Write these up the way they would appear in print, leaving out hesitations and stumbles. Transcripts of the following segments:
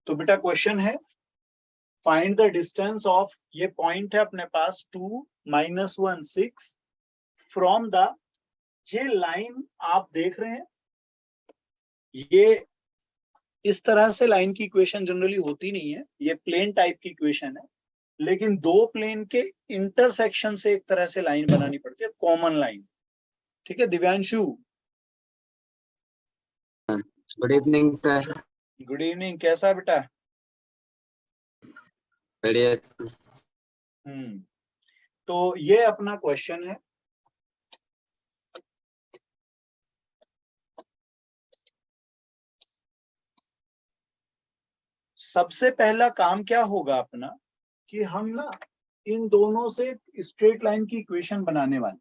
तो बेटा क्वेश्चन है फाइंड द डिस्टेंस ऑफ, ये पॉइंट है अपने पास 2 - 1 6 फ्रॉम द, ये लाइन आप देख रहे हैं, ये इस तरह से लाइन की इक्वेशन जनरली होती नहीं है, ये प्लेन टाइप की इक्वेशन है, लेकिन दो प्लेन के इंटरसेक्शन से एक तरह से लाइन बनानी पड़ती है, कॉमन लाइन। ठीक है Divyanshu? Good evening sir. Good evening, कैसा बेटा? बढ़िया। तो ये अपना क्वेश्चन है। सबसे पहला काम क्या होगा अपना कि हम ना इन दोनों से स्ट्रेट लाइन की इक्वेशन बनाने वाले।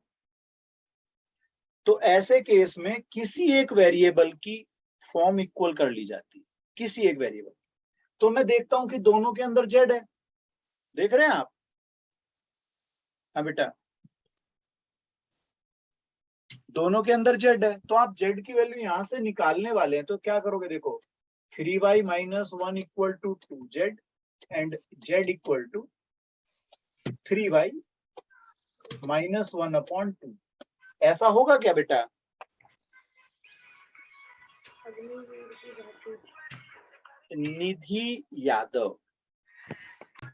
तो ऐसे केस में किसी एक वेरिएबल की फॉर्म इक्वल कर ली जाती है, किसी एक वेरिएबल। तो मैं देखता हूं कि दोनों के अंदर जेड है, देख रहे हैं आप? हाँ बेटा, दोनों के अंदर जेड है, तो आप जेड की वैल्यू यहां से निकालने वाले हैं। तो क्या करोगे, देखो 3y - 1 equal to 2z and z equal to 3y - 1/2। ऐसा होगा क्या बेटा? निधि यादव,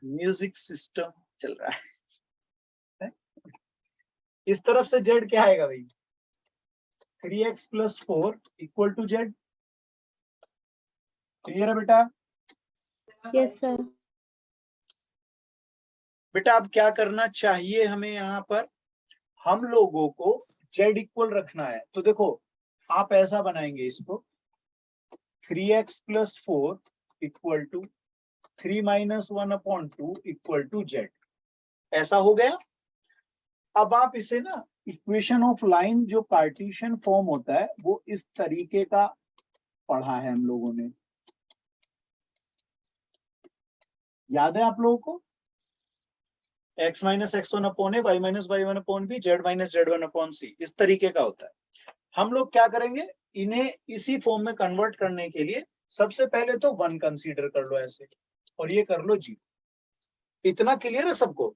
म्यूजिक सिस्टम चल रहा है। इस तरफ से जेड क्या आएगा भाई? 3x + 4 equal to Z. Clear है बेटा? Yes sir. बेटा अब क्या करना चाहिए हमें, यहाँ पर हम लोगों को जेड इक्वल रखना है। तो देखो आप ऐसा बनाएंगे इसको, 3x + 4 equal to 3 - 1/2 equal to Z. ऐसा हो गया। अब आप इसे ना इक्वेशन ऑफ लाइन, जो पार्टीशन फॉर्म होता है, वो इस तरीके का पढ़ा है हम लोगों ने, याद है आप लोगों को? x - x1/a, y - y1/b, z - z1/c, इस तरीके का होता है। हम लोग क्या करेंगे, इन्हें इसी फॉर्म में कन्वर्ट करने के लिए सबसे पहले तो 1 कंसीडर कर लो ऐसे, और ये कर लो 0। इतना क्लियर है सबको?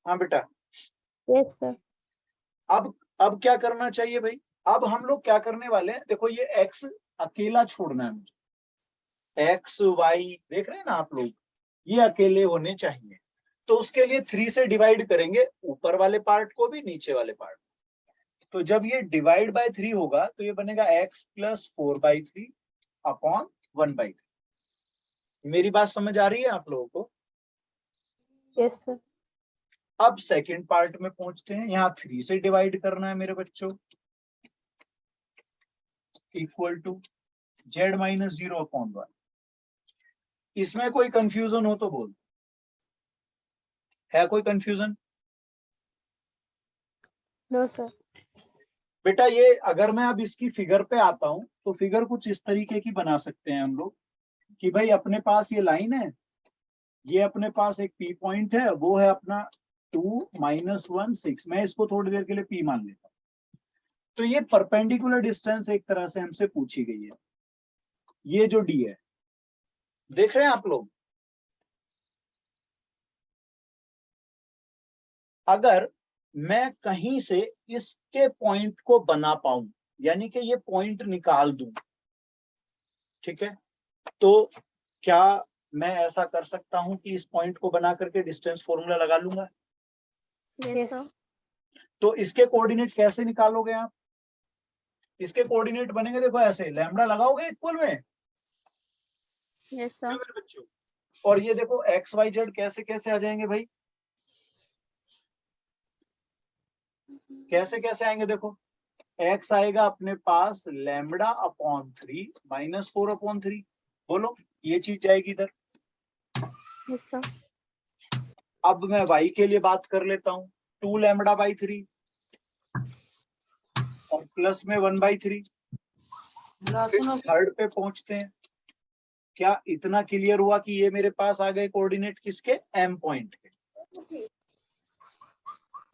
हाँ बेटा? Yes sir. अब क्या करना चाहिए भाई? अब हम लोग क्या करने वाले हैं, देखो ये x अकेला छोड़ना है मुझे, x y देख रहे हैं ना आप लोग, ये अकेले होने चाहिए। तो उसके लिए 3 से डिवाइड करेंगे, ऊपर वाले पार्ट को भी, नीचे वाले पार्ट। तो जब ये डिवाइड बाय 3 होगा तो ये बनेगा x + 4/3 अपॉन 1/3। मेरी बात समझ आ रही है आप लोगों को? Yes sir. अब सेकंड पार्ट में पहुंचते हैं। यहाँ 3 से डिवाइड करना है मेरे बच्चों, इक्वल टू z - 0/1। इसमें कोई कंफ्यूजन हो तो बोल, है कोई कंफ्यूजन? No sir. बेटा ये अगर मैं अब इसकी फिगर पे आता हूं तो फिगर कुछ इस तरीके की बना सकते हैं हम लोग कि भाई अपने पास ये लाइन है, ये अपने पास एक पी पॉइंट है, वो है अपना 2 - 1 6। मैं इसको थोड़ी देर के लिए पी मान लेता हूं। तो ये परपेंडिकुलर डिस्टेंस एक तरह से हमसे पूछी गई है, ये जो डी है, देख रहे हैं आप लोग? अगर मैं कहीं से इसके पॉइंट को बना पाऊं, यानी कि ये पॉइंट निकाल दूं, ठीक है, तो क्या मैं ऐसा कर सकता हूं कि इस पॉइंट को बना करके डिस्टेंस फॉर्मूला लगा लूंगा? Yes sir. तो इसके कोऑर्डिनेट कैसे निकालोगे आप? इसके कोऑर्डिनेट बनेंगे, देखो ऐसे, लैम्बडा लगाओगे इक्वल में। Yes sir. मेरे बच्चों, और ये देखो एक्स वाई जेड कैसे कैसे आ जाएंगे भाई, कैसे कैसे आएंगे? देखो x आएगा अपने पास λ/3 - 4/3। बोलो, ये चीज जाएगी इधर। Yes sir. अब मैं y के लिए बात कर लेता हूँ, 2λ/3 और प्लस में 1/3। फिर थर्ड पे पहुंचते हैं। क्या इतना क्लियर हुआ कि ये मेरे पास आ गए कोऑर्डिनेट किसके? m पॉइंट के।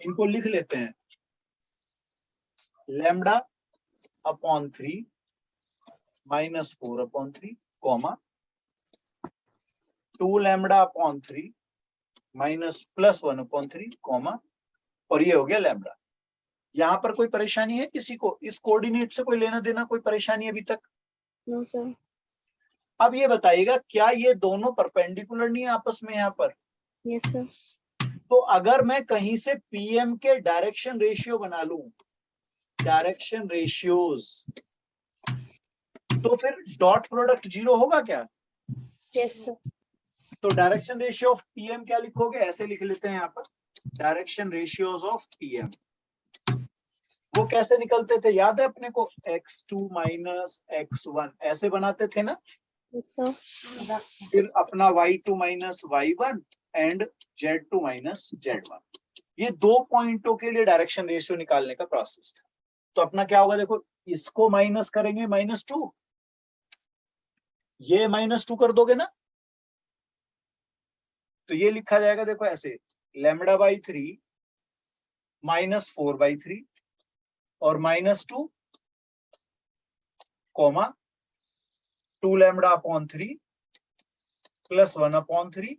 इनको लिख लेते हैं, λ/3 - 4/3 comma 2 lambda upon 3 minus plus 1 upon 3 comma, और ये हो गया लैम्बडा। यहाँ पर कोई परेशानी है किसी को? इस कोऑर्डिनेट से कोई लेना देना, कोई परेशानी अभी तक? No sir. अब ये बताइएगा क्या ये दोनों परपेंडिकुलर नहीं है आपस में यहाँ पर? Yes sir. तो अगर मैं कहीं से पीएम के डायरेक्शन रेशियो बना लूं, डायरेक्शन रेशियोज, तो फिर डॉट प्रोडक्ट 0 होगा क्या? Yes sir. तो डायरेक्शन रेशियो ऑफ पीएम क्या लिखोगे? ऐसे लिख लेते हैं यहाँ पर, डायरेक्शन रेशियोज ऑफ पीएम। वो कैसे निकलते थे याद है अपने को? x2 माइनस x1 ऐसे बनाते थे ना। Yes sir. फिर अपना y2 minus y1 and z2 minus z1, ये 2 पॉइंटों के लिए डायरेक्शन रेशियो निकालने का प्रोसेस था। तो अपना क्या होगा देखो, इसको माइनस करेंगे -2, ये -2 कर दोगे ना, तो ये लिखा जाएगा देखो ऐसे, λ/3 -4/3 और -2 comma 2 lambda upon 3 plus 1 upon 3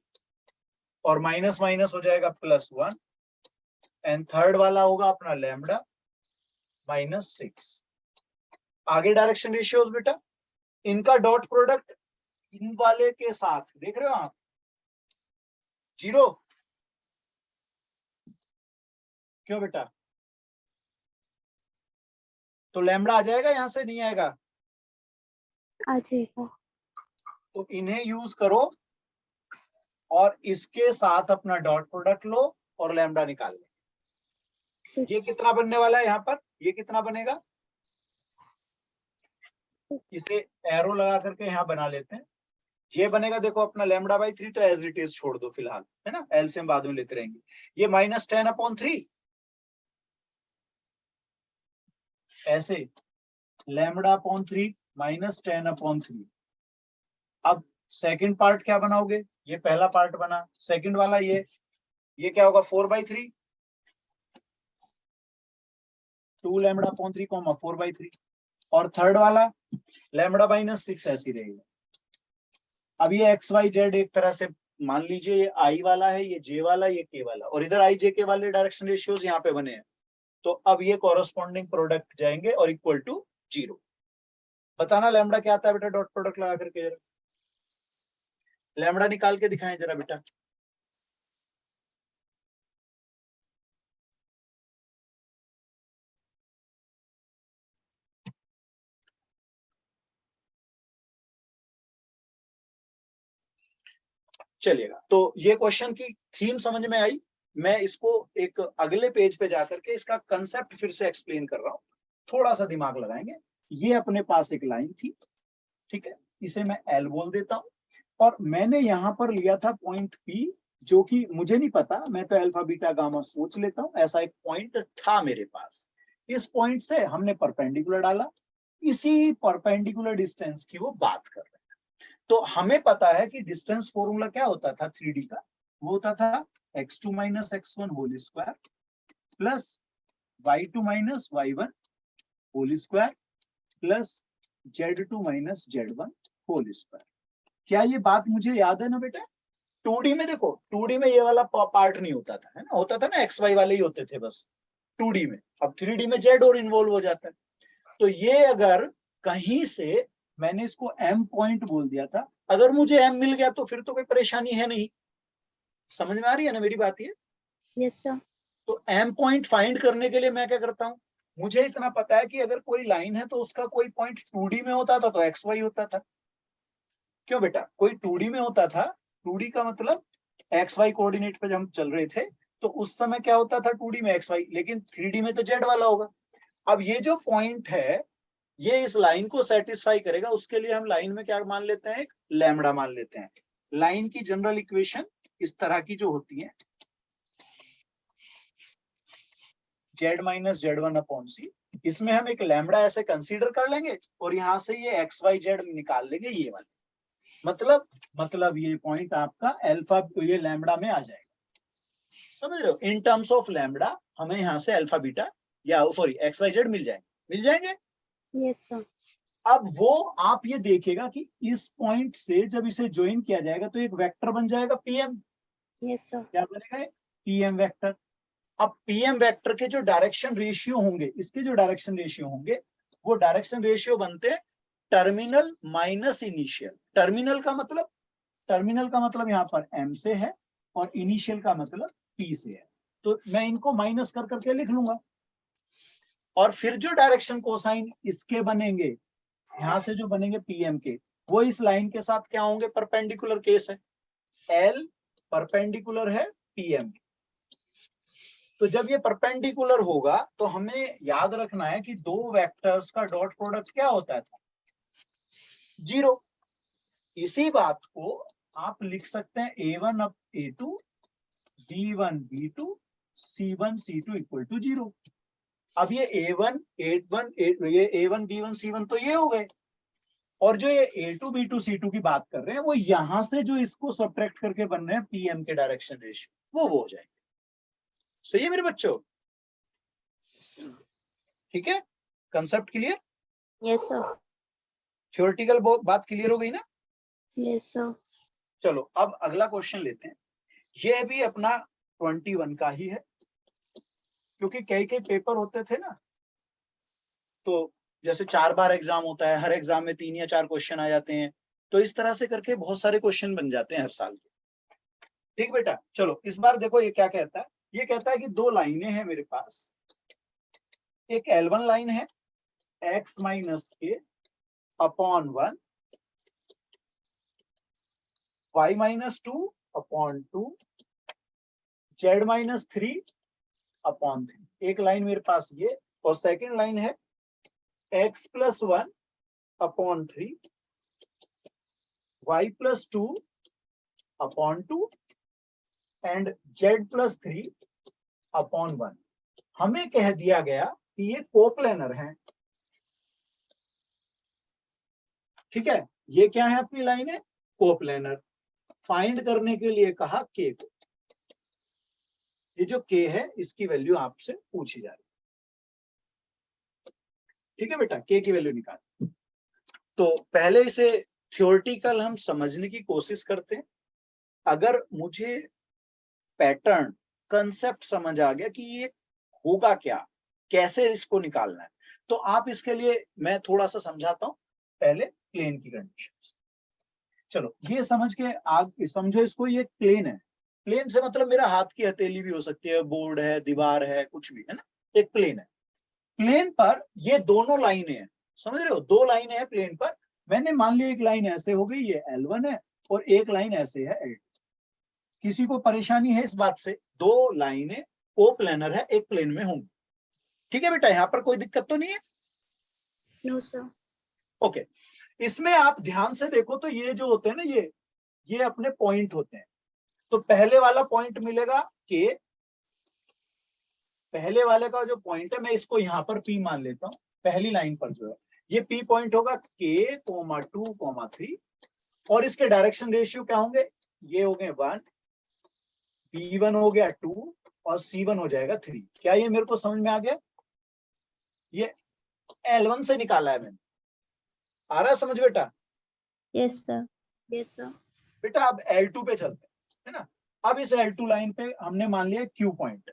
और माइनस माइनस हो जाएगा +1 एंड थर्ड वाला होगा अपना लैम्बडा -6। आगे डायरेक्शन रेशियोज बेटा, इनका डॉट प्रोडक्ट इन वाले के साथ देख रहे हो आप, 0। क्यों बेटा? तो लैम्बडा आ जाएगा, यहां से नहीं आएगा? आ जाएगा। तो इन्हें यूज करो और इसके साथ अपना डॉट प्रोडक्ट लो और लैम्बडा निकाल लो। ये कितना बनने वाला है यहाँ पर? ये कितना बनेगा? इसे एरो लगा करके यहाँ बना लेते हैं। ये बनेगा देखो अपना λ/3, तो एज इट इज छोड़ दो फिलहाल, है ना, एलसीएम बाद में लेते रहेंगे। ये -10/3 ऐसे, λ/3 -10/3। अब सेकंड पार्ट क्या बनाओगे? ये पहला पार्ट बना, सेकंड वाला ये क्या होगा? 4/3, 2 λ/3 4/3, और थर्ड वाला λ-6 ऐसी रहेगा। अब ये एक्स वाई जेड एक तरह से मान लीजिए, ये आई वाला है, ये जे वाला, ये के वाला, और इधर आई जे के वाले डायरेक्शन रेशियोज यहाँ पे बने हैं। तो अब ये कॉरस्पॉन्डिंग प्रोडक्ट जाएंगे और इक्वल टू 0। बताना लैम्बडा क्या आता है बेटा, डॉट प्रोडक्ट लगा करके जरा लैम्बडा निकाल के दिखाएं जरा बेटा। चलिएगा, तो ये क्वेश्चन की थीम समझ में आई। मैं इसको एक अगले पेज पे जाकर के इसका कंसेप्ट फिर से एक्सप्लेन कर रहा हूँ, थोड़ा सा दिमाग लगाएंगे। ये अपने पास एक लाइन थी, ठीक है, इसे मैं एल बोल देता हूँ, और मैंने यहाँ पर लिया था पॉइंट पी, जो कि मुझे नहीं पता, मैं तो अल्फा बीटा गामा सोच लेता हूँ, ऐसा एक पॉइंट था मेरे पास। इस पॉइंट से हमने परपेंडिकुलर डाला, इसी परपेंडिकुलर डिस्टेंस की वो बात कर रहे हैं। तो हमें पता है कि डिस्टेंस फॉर्मूला क्या होता था 3D का? वो होता था x2 minus x1 whole square plus y2 minus y1 whole square plus z2 minus z1 whole square. क्या ये बात मुझे याद है ना बेटा? 2D में देखो, 2D में ये वाला पार्ट नहीं होता था, है ना, होता था ना xy वाले ही होते थे बस 2D में। अब 3D में z और इन्वॉल्व हो जाता है। तो ये अगर कहीं से मैंने इसको m पॉइंट बोल दिया था, अगर मुझे m मिल गया तो फिर तो कोई परेशानी है नहीं। समझ में आ रही है ना मेरी बात? ये यस सर। तो m पॉइंट फाइंड करने के लिए मैं क्या करता हूँ, मुझे इतना पता है कि अगर कोई लाइन है तो उसका कोई पॉइंट 2D में होता था तो xy होता था। क्यों बेटा? कोई 2D में होता था, 2D का मतलब xy कोऑर्डिनेट पे जब हम चल रहे थे तो उस समय क्या होता था 2D में xy, लेकिन 3D में तो z वाला होगा। अब ये जो पॉइंट है ये इस लाइन को सेटिस्फाई करेगा, उसके लिए हम लाइन में क्या मान लेते हैं? एक लैम्बडा मान लेते हैं। लाइन की जनरल इक्वेशन इस तरह की जो होती है, z माइनस z1/c, इसमें हम एक लैम्बडा ऐसे कंसीडर कर लेंगे और यहाँ से ये xyz निकाल लेंगे, ये वाले मतलब ये पॉइंट आपका अल्फा, ये लैम्बडा में आ जाएगा। समझ रहे हो? इन टर्म्स ऑफ लैम्बडा हमें यहाँ से अल्फा बीटा या सॉरी xyz मिल जाएंगे। Yes sir. अब वो आप ये देखेगा कि इस पॉइंट से जब इसे ज्वाइन किया जाएगा तो एक वेक्टर बन जाएगा पीएम। Yes, sir. क्या बनेगा? PM vector. अब पीएम वेक्टर के जो डायरेक्शन रेशियो होंगे, इसके जो डायरेक्शन रेशियो होंगे, वो डायरेक्शन रेशियो बनते हैं टर्मिनल माइनस इनिशियल। टर्मिनल का मतलब यहाँ पर एम से है और इनिशियल का मतलब पी से है, तो मैं इनको माइनस कर करके लिख लूंगा। और फिर जो डायरेक्शन कोसाइन इसके बनेंगे, यहां से जो बनेंगे पीएम के, वो इस लाइन के साथ क्या होंगे? परपेंडिकुलर केस है, एल परपेंडिकुलर है पीएम। तो जब ये परपेंडिकुलर होगा तो हमें याद रखना है कि दो वेक्टर्स का डॉट प्रोडक्ट क्या होता था? 0। इसी बात को आप लिख सकते हैं A1 up A2, B1 B2, C1 C2 equal to 0। अब ये A1 ये A1 B1 C1 तो ये हो गए, और जो ये A2 B2 C2 की बात कर रहे हैं वो यहां से जो इसको सब्ट्रैक्ट करके बन रहे हैं पीएम के डायरेक्शन रेशियो, वो हो जाएंगे। सही है मेरे बच्चों? ठीक है, concept clear? Yes, sir. Theoretical बात क्लियर हो गई ना? Yes, sir. चलो अब अगला क्वेश्चन लेते हैं। यह भी अपना 21 का ही है, क्योंकि कई पेपर होते थे ना, तो जैसे 4 बार एग्जाम होता है, हर एग्जाम में 3 या 4 क्वेश्चन आ जाते हैं, तो इस तरह से करके बहुत सारे क्वेश्चन बन जाते हैं हर साल के। ठीक बेटा, चलो इस बार देखो ये क्या कहता है। ये कहता है कि 2 लाइनें हैं मेरे पास। एक L1 लाइन है x माइनस के upon 1, y minus 2 upon 2, z minus 3 upon 3। एक लाइन मेरे पास ये, और सेकेंड लाइन है x plus 1 upon 3, y plus 2 upon 2 and z plus 3 upon 1। हमें कह दिया गया कि ये कोप्लेनर हैं। ठीक है, ये क्या है अपनी लाइन है? कोप्लेनर। फाइंड करने के लिए कहा के को। ये जो के है इसकी वैल्यू आपसे पूछी जा रही है। ठीक है बेटा, के की वैल्यू निकाल। तो पहले इसे थ्योरेटिकल हम समझने की कोशिश करते हैं। अगर मुझे पैटर्न कंसेप्ट समझ आ गया कि ये होगा क्या, कैसे इसको निकालना है, तो आप इसके लिए मैं थोड़ा सा समझाता हूं। पहले प्लेन की कंडीशन। चलो ये समझ के आगे समझो इसको, ये प्लेन है। प्लेन से मतलब मेरा हाथ की हथेली भी हो सकती है, बोर्ड है, दीवार है, कुछ भी है ना, एक प्लेन है। प्लेन पर ये दोनों लाइनें हैं, समझ रहे हो? 2 लाइनें हैं प्लेन पर। मैंने मान लिया एक लाइन ऐसे हो गई, ये L1 है, और एक लाइन ऐसे है L2। किसी को परेशानी है इस बात से? 2 लाइनें कोप्लेनर है, एक प्लेन में होंगी। ठीक है बेटा, यहाँ पर कोई दिक्कत तो नहीं है? No, sir. ओके। इसमें आप ध्यान से देखो तो ये जो होते हैं ना, ये अपने पॉइंट होते हैं। तो पहले वाला पॉइंट मिलेगा के, पहले वाले का जो पॉइंट है मैं इसको यहाँ पर P मान लेता हूँ। पहली लाइन पर जो है ये P पॉइंट होगा K, 2, 3, और इसके डायरेक्शन रेशियो क्या होंगे? ये हो गए 1, B1 हो गया 2 और C1 हो जाएगा 3। क्या ये मेरे को समझ में आ गया? ये L1 से निकाला है मैंने। आ रहा है समझ बेटा? Yes, sir. Yes, sir. बेटा अब L2 पे चलते हैं, है ना। अब इस L2 लाइन पे हमने मान लिया Q पॉइंट।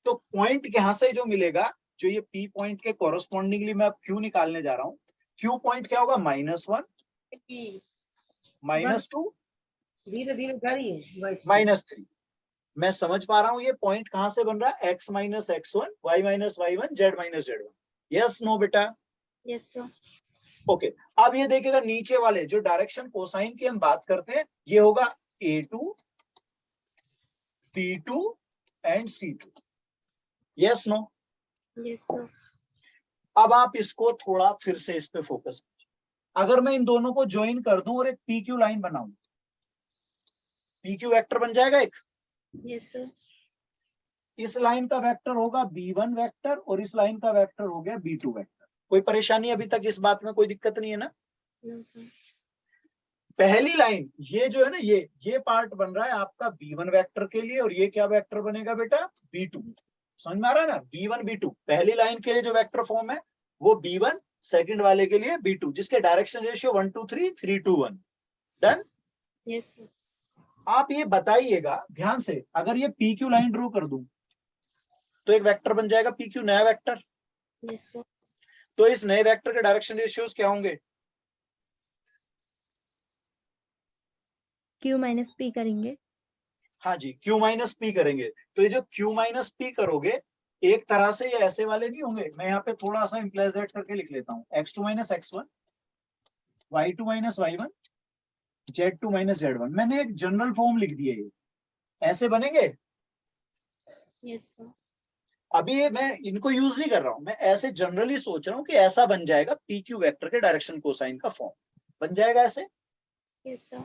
तो पॉइंट यहां से जो मिलेगा, जो ये P पॉइंट के कोरस्पॉन्डिंगली मैं अब Q निकालने जा रहा हूँ। Q पॉइंट क्या होगा? -1, -2, धीरे धीरे करिए। -3। मैं समझ पा रहा हूँ ये पॉइंट कहां से बन रहा है? x minus x1, y minus y1, z minus z1। Yes no बेटा? Yes, sir. ओके। अब ये देखिएगा नीचे वाले जो डायरेक्शन कोसाइन की हम बात करते हैं, ये होगा A2, P2 and C2। Yes no? Yes, sir. अब आप इसको थोड़ा फिर से इस पे फोकस। अगर मैं इन दोनों को ज्वाइन कर दूं और एक PQ लाइन बनाऊं, PQ वेक्टर बन जाएगा एक। Yes, sir. इस लाइन का वेक्टर होगा B1 वेक्टर और इस लाइन का वेक्टर हो गया B2 वेक्टर। कोई परेशानी अभी तक इस बात में? कोई दिक्कत नहीं है ना? No, sir. पहली लाइन ये जो है ना, ये पार्ट बन रहा है आपका B1 वेक्टर के लिए, और ये क्या वेक्टर बनेगा बेटा? B2। समझ में आ रहा है ना? B1 B2 पहली लाइन के लिए जो वेक्टर फॉर्म है वो B1 सेकंड वाले के लिए B2, जिसके direction ratio 1 2 3 3 2 1। Done. Yes, sir. आप ये बताइएगा ध्यान से, अगर ये PQ लाइन ड्रॉ कर दूं तो एक वेक्टर बन जाएगा PQ, नया वेक्टर। Yes, sir. तो इस नए वेक्टर के डायरेक्शन रेशियोज क्या होंगे? Q माइनस P करेंगे। हाँ जी, Q माइनस P करेंगे। तो ये जो Q माइनस P करोगे, एक तरह से ये ऐसे वाले नहीं होंगे। मैं यहाँ पे थोड़ा सा इम्प्लाइज दैट करके लिख लेता हूँ, x2 minus x1, y2 minus y1, z2 minus z1। मैंने एक जनरल फॉर्म लिख दिया, ये ऐसे बनेंगे। Yes, sir. अभी ये मैं इनको यूज नहीं कर रहा हूं, मैं ऐसे जनरली सोच रहा हूँ कि ऐसा बन जाएगा PQ वेक्टर के डायरेक्शन कोसाइन का फॉर्म बन जाएगा ऐसे। Yes, sir.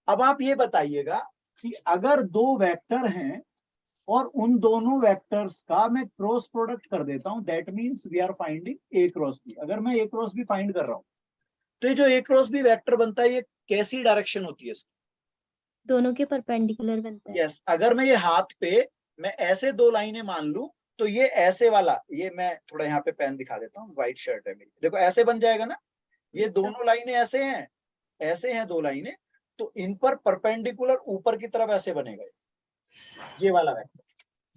अब आप ये बताइएगा कि अगर दो वेक्टर हैं और उन दोनों वेक्टर्स का मैं क्रॉस प्रोडक्ट कर देता हूं, that means we are finding A cross B। अगर मैं A क्रॉस B फाइंड कर रहा हूं तो ये जो A क्रॉस B वेक्टर बनता है, ये कैसी डायरेक्शन होती है इसकी? दोनों के परपेंडिकुलर बनता है। यस। अगर मैं ये हाथ पे मैं ऐसे दो लाइनें मान लूं तो ये ऐसे वाला, ये मैं थोड़ा यहाँ पे पेन दिखा देता हूँ, व्हाइट शर्ट है मेरी, देखो ऐसे बन जाएगा ना। ये दोनों लाइनें ऐसे हैं दो लाइनें, तो इन पर परपेंडिकुलर ऊपर की तरफ ऐसे बनेगा ये वाला वेक्टर,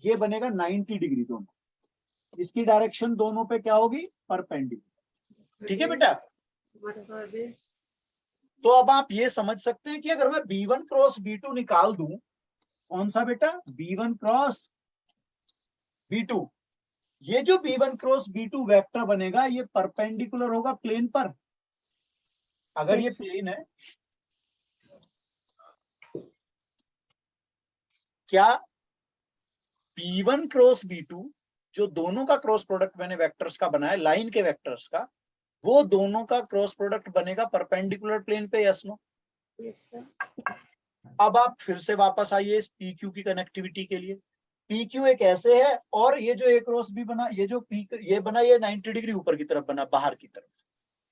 ये बनेगा 90 डिग्री दोनों। इसकी डायरेक्शन दोनों पे क्या होगी? परपेंडिकुलर। ठीक है बेटा। तो अब आप ये समझ सकते हैं कि अगर मैं B1 क्रॉस B2 निकाल दूं, कौन सा बेटा? B1 क्रॉस B2, ये जो B1 क्रॉस B2 वेक्टर बनेगा, ये परपेंडिकुलर होगा प्लेन पर। अगर ये Yes. प्लेन है, क्या B1 क्रॉस B2 जो दोनों का क्रॉस प्रोडक्ट मैंने वेक्टर्स का बनाया, लाइन के वेक्टर्स का, वो दोनों का क्रॉस प्रोडक्ट बनेगा परपेंडिकुलर प्लेन पे? Yes no? Yes, sir. अब आप फिर से वापस आइए इस PQ की कनेक्टिविटी के लिए। PQ एक ऐसे है और ये जो A क्रॉस B बना, ये जो P ये बना, ये 90 डिग्री ऊपर की तरफ बना, बाहर की तरफ,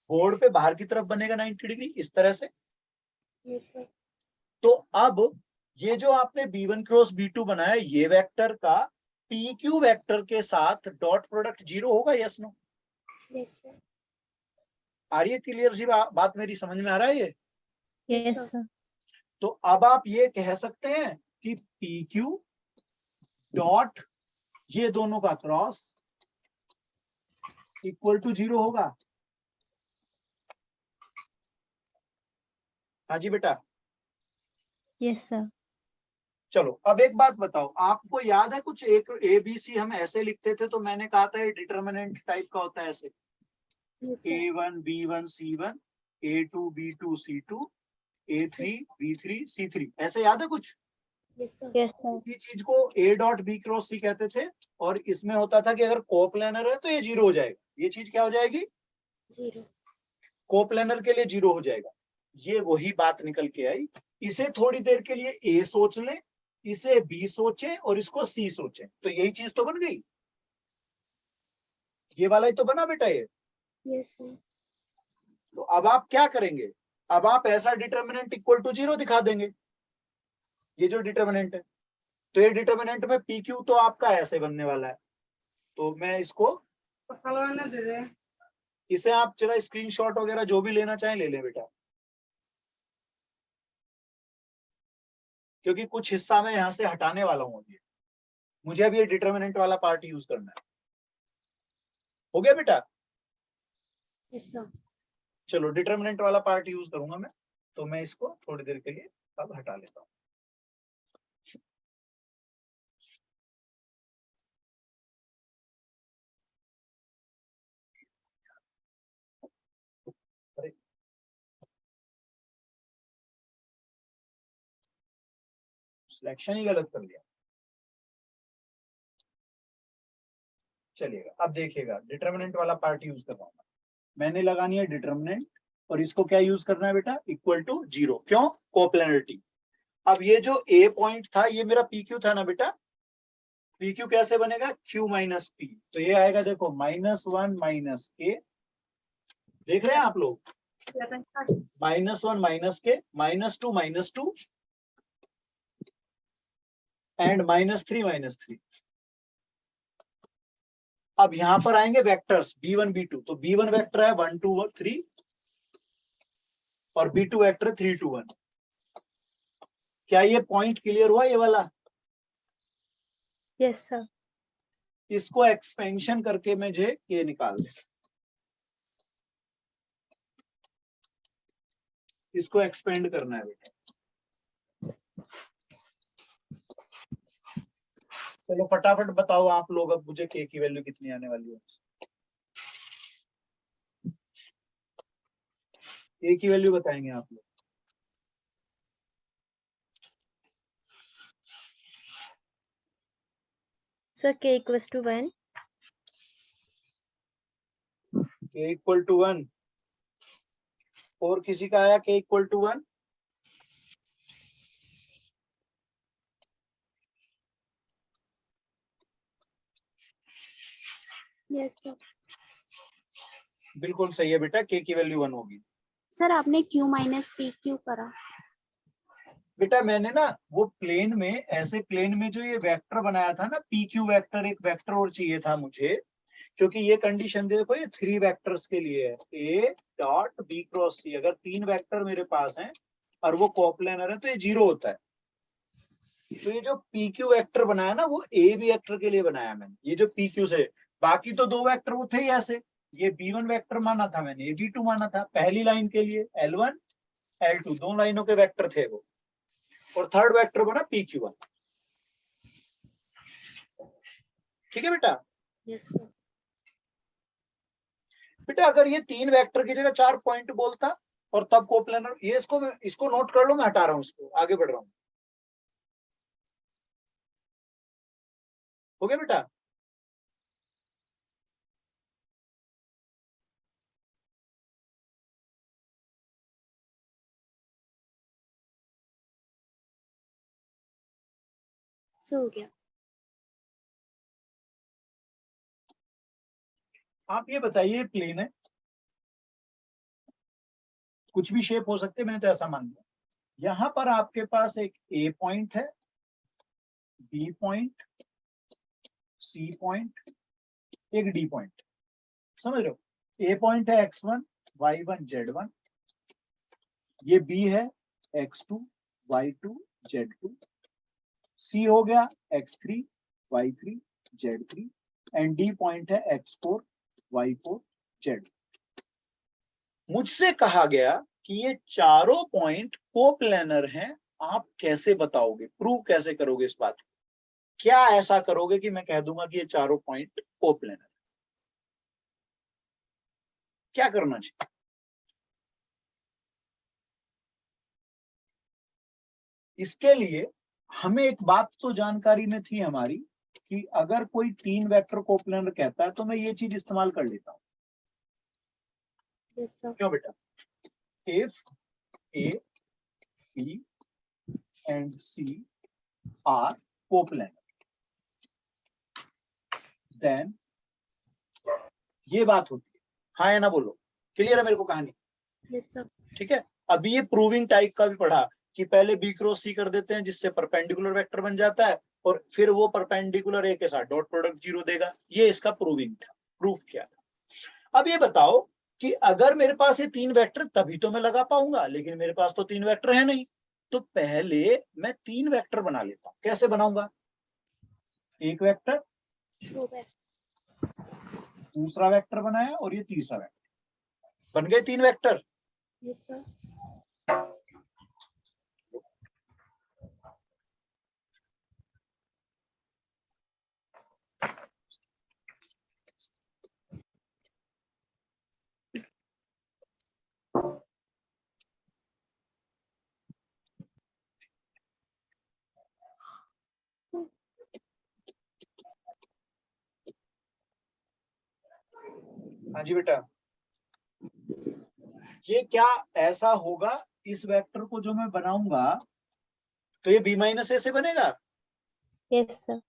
बोर्ड पे बाहर की तरफ बनेगा 90 डिग्री इस तरह से। Yes, sir. तो अब ये जो आपने B1 क्रॉस B2 बनाया, ये वेक्टर का PQ वेक्टर के साथ डॉट प्रोडक्ट 0 होगा? Yes no? Yes, sir. आ रही है क्लियर सी बात मेरी, समझ में आ रहा है ये? Yes, Yes, sir. sir. तो अब आप ये कह सकते हैं कि PQ डॉट ये दोनों का क्रॉस इक्वल टू 0 होगा। हाँ जी बेटा। Yes, sir. चलो अब एक बात बताओ, आपको याद है कुछ एक ABC हम ऐसे लिखते थे, तो मैंने कहा था ये डिटर्मिनेंट टाइप का होता है ऐसे, Yes, sir. A1 B1 C1, A2 B2 C2, A3 B3 C3, ऐसे याद है कुछ? Yes, sir. Yes, sir. इसी चीज को A dot B cross C कहते थे, और इसमें होता था कि अगर कोप्लेनर है तो ये 0 हो जाएगा। ये चीज क्या हो जाएगी? 0. कोप्लेनर के लिए 0 हो जाएगा। ये वही बात निकल के आई। इसे थोड़ी देर के लिए A सोच लें, इसे B सोचें और इसको C सोचें, तो यही चीज तो बन गई। ये वाला ही तो बना बेटा ये। Yes, sir. तो अब आप क्या करेंगे? अब आप ऐसा डिटर्मिनेंट इक्वल टू 0 दिखा देंगे, ये जो डिटर्मिनेंट है। तो ये डिटर्मिनेंट में PQ तो आपका ऐसे बनने वाला है। तो मैं इसको, इसे आप जरा स्क्रीनशॉट वगैरह जो भी लेना चाहें ले लें बेटा, क्योंकि कुछ हिस्सा मैं यहां से हटाने वाला हूं अभी। मुझे अब ये डिटर्मिनेंट वाला पार्ट यूज करना है। हो गया बेटा? Yes, sir. चलो डिटर्मिनेंट वाला पार्ट यूज करूंगा मैं, तो मैं इसको थोड़ी देर के लिए अब हटा लेता हूँ। सिलेक्शन ही गलत कर लिया। चलिएगा अब देखिएगा, डिटर्मिनेंट वाला पार्ट यूज कर रहा हूं मैंने लगानी है डिटर्मिनेंट, और इसको क्या यूज करना है बेटा? Equal to 0। क्यों? कोप्लेनरिटी। अब ये जो A पॉइंट था, ये मेरा PQ था ना बेटा। PQ कैसे बनेगा? Q minus P। तो ये आएगा देखो -1 माइनस K, देख रहे हैं आप लोग? -1 minus K, -2 minus 2 and -3 minus 3। अब यहां पर आएंगे वेक्टर्स b1 b2, तो b1 वेक्टर है 1 2 3 और b2 वेक्टर 3 2 1। क्या ये पॉइंट क्लियर हुआ ये वाला? Yes sir. इसको एक्सपेंशन करके मुझे ये निकाल दे, इसको एक्सपेंड करना है बेटा। चलो फटाफट बताओ आप लोग अब मुझे के की वैल्यू कितनी आने वाली है। के की वैल्यू बताएंगे आप लोग। सर के इक्वल्स टू 1। के इक्वल टू 1। और किसी का आया के इक्वल टू 1? Yes sir. बिल्कुल सही है बेटा, के की वैल्यू 1 होगी। सर आपने Q माइनस पी क्यू करा। बेटा मैंने ना वो प्लेन में, ऐसे प्लेन में जो ये वेक्टर बनाया था ना, पी क्यू वेक्टर, एक वेक्टर और चाहिए था मुझे, क्योंकि ये कंडीशन देखो ये 3 वेक्टर्स के लिए है, ए डॉट बी क्रॉस सी। अगर 3 वेक्टर मेरे पास हैं और वो कोप्लेनर है तो ये 0 होता है। तो ये जो पी क्यू वेक्टर बनाया ना वो ए बी वेक्टर के लिए बनाया मैंने, ये जो पी क्यू से। बाकी तो 2 वेक्टर वो थे ही ऐसे, ये बी1 वेक्टर माना था मैंने, ये बी2 माना था पहली लाइन के लिए, L1 L2 2 लाइनों के वेक्टर थे वो, और थर्ड वेक्टर बना पी क्यू वाला। ठीक है बेटा? Yes sir. बेटा अगर ये 3 वेक्टर की जगह 4 पॉइंट बोलता और तब कोप्लेनर, ये इसको नोट कर लो, मैं हटा रहा हूं, इसको आगे बढ़ रहा हूं। हो गया बेटा? हो गया। आप ये बताइए, प्लेन है, कुछ भी शेप हो सकते, मैंने तो ऐसा मान लिया। यहां पर आपके पास एक ए पॉइंट है, बी पॉइंट, सी पॉइंट, एक डी पॉइंट। समझ रहे हो? ए पॉइंट है x1 y1 z1, ये बी है x2 y2 z2, सी हो गया x3 y3 z3 and D point है x4 y4 z। मुझसे कहा गया कि ये चारों पॉइंट कोप्लेनर हैं, आप कैसे बताओगे, प्रूव कैसे करोगे इस बात को? क्या ऐसा करोगे कि मैं कह दूंगा कि ये चारों पॉइंट कोप्लेनर? क्या करना चाहिए? इसके लिए हमें एक बात तो जानकारी में थी हमारी कि अगर कोई 3 वेक्टर कोप्लेनर कहता है तो मैं ये चीज इस्तेमाल कर लेता हूं। Yes sir. क्यों बेटा? If A B and C are coplanar, then ये बात होती है। हाँ या ना बोलो, क्लियर है मेरे को कहानी? Yes sir. ठीक है। अभी ये प्रूविंग टाइप का भी पढ़ा कि पहले बी क्रॉस सी कर देते हैं जिससे परपेंडिकुलर वेक्टर बन जाता है, और फिर वो परपेंडिकुलर ए के साथ डॉट प्रोडक्ट 0 देगा। ये इसका प्रूविंग था, प्रूफ किया था। अब ये बताओ कि अगर मेरे पास ये 3 वेक्टर, तभी तो मैं लगा पाऊंगा, लेकिन मेरे पास तो 3 वेक्टर है नहीं। तो पहले मैं 3 वेक्टर बना लेता हूं। कैसे बनाऊंगा? एक वेक्टर, हो गया। दूसरा वेक्टर बनाया, और ये तीसरा वेक्टर, बन गए 3 वेक्टर। Yes sir. हाँ जी बेटा। ये क्या ऐसा होगा, इस वेक्टर को जो मैं बनाऊंगा तो ये बी माइनस ए से बनेगा। Yes sir.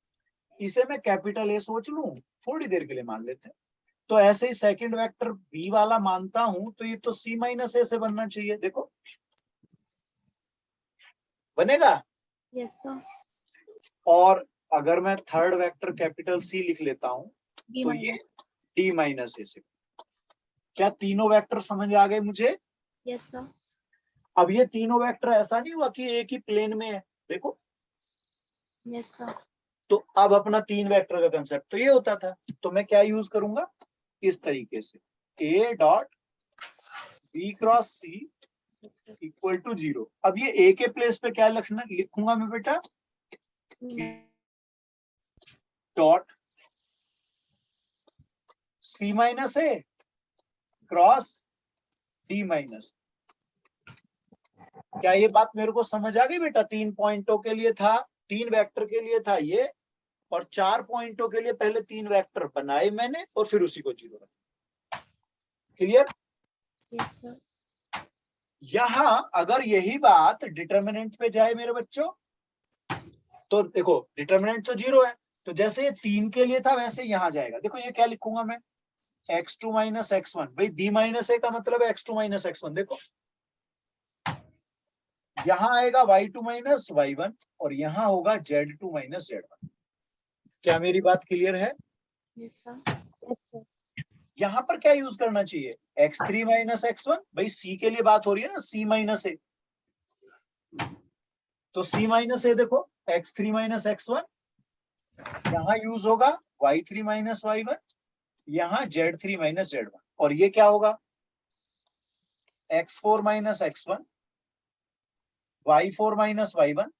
इसे मैं कैपिटल ए सोच लूं, थोड़ी देर के लिए मान लेते हैं। तो ऐसे ही सेकंड वेक्टर बी वाला मानता हूं, तो ये तो सी माइनस ए से बनना चाहिए। देखो बनेगा। Yes sir. और अगर मैं थर्ड वेक्टर कैपिटल सी लिख लेता हूं D तो ये minus. D माइनस ए से। क्या तीनों वेक्टर समझ आ गए मुझे? Yes, sir. अब ये तीनों वेक्टर ऐसा नहीं हुआ कि एक ही प्लेन में है, देखो। Yes, sir. तो अब अपना तीन वेक्टर का कंसेप्ट तो ये होता था, तो मैं क्या यूज करूंगा इस तरीके से, A dot B cross C equal to 0। अब ये A के प्लेस पे क्या लिखूंगा मैं बेटा, डॉट C माइनस ए क्रॉस D माइनस। क्या ये बात मेरे को समझ आ गई बेटा? 3 पॉइंटों के लिए था, 3 वेक्टर के लिए था ये, और 4 पॉइंटों के लिए पहले 3 वेक्टर बनाए मैंने और फिर उसी को 0 रखा। क्लियर? Yes, sir. यहां अगर यही बात डिटर्मिनेंट पे जाए मेरे बच्चों, तो देखो डिटर्मिनेंट तो 0 है, तो जैसे ये 3 के लिए था वैसे यहां जाएगा। देखो ये क्या लिखूंगा मैं, x2 माइनस x1। भाई b माइनस ए का मतलब है x2 माइनस x1। देखो यहां आएगा y2 माइनस y1 और यहां होगा z2 माइनस z1। क्या मेरी बात क्लियर है? Yes, sir. Yes, sir. यहां पर क्या यूज करना चाहिए, x3 माइनस x1। भाई c के लिए बात हो रही है ना, c माइनस ए, तो c माइनस ए देखो x3 माइनस x1, यहां यूज होगा y3 माइनस y1, यहां z3 माइनस z1, और ये क्या होगा x4 minus x1, y4 minus y1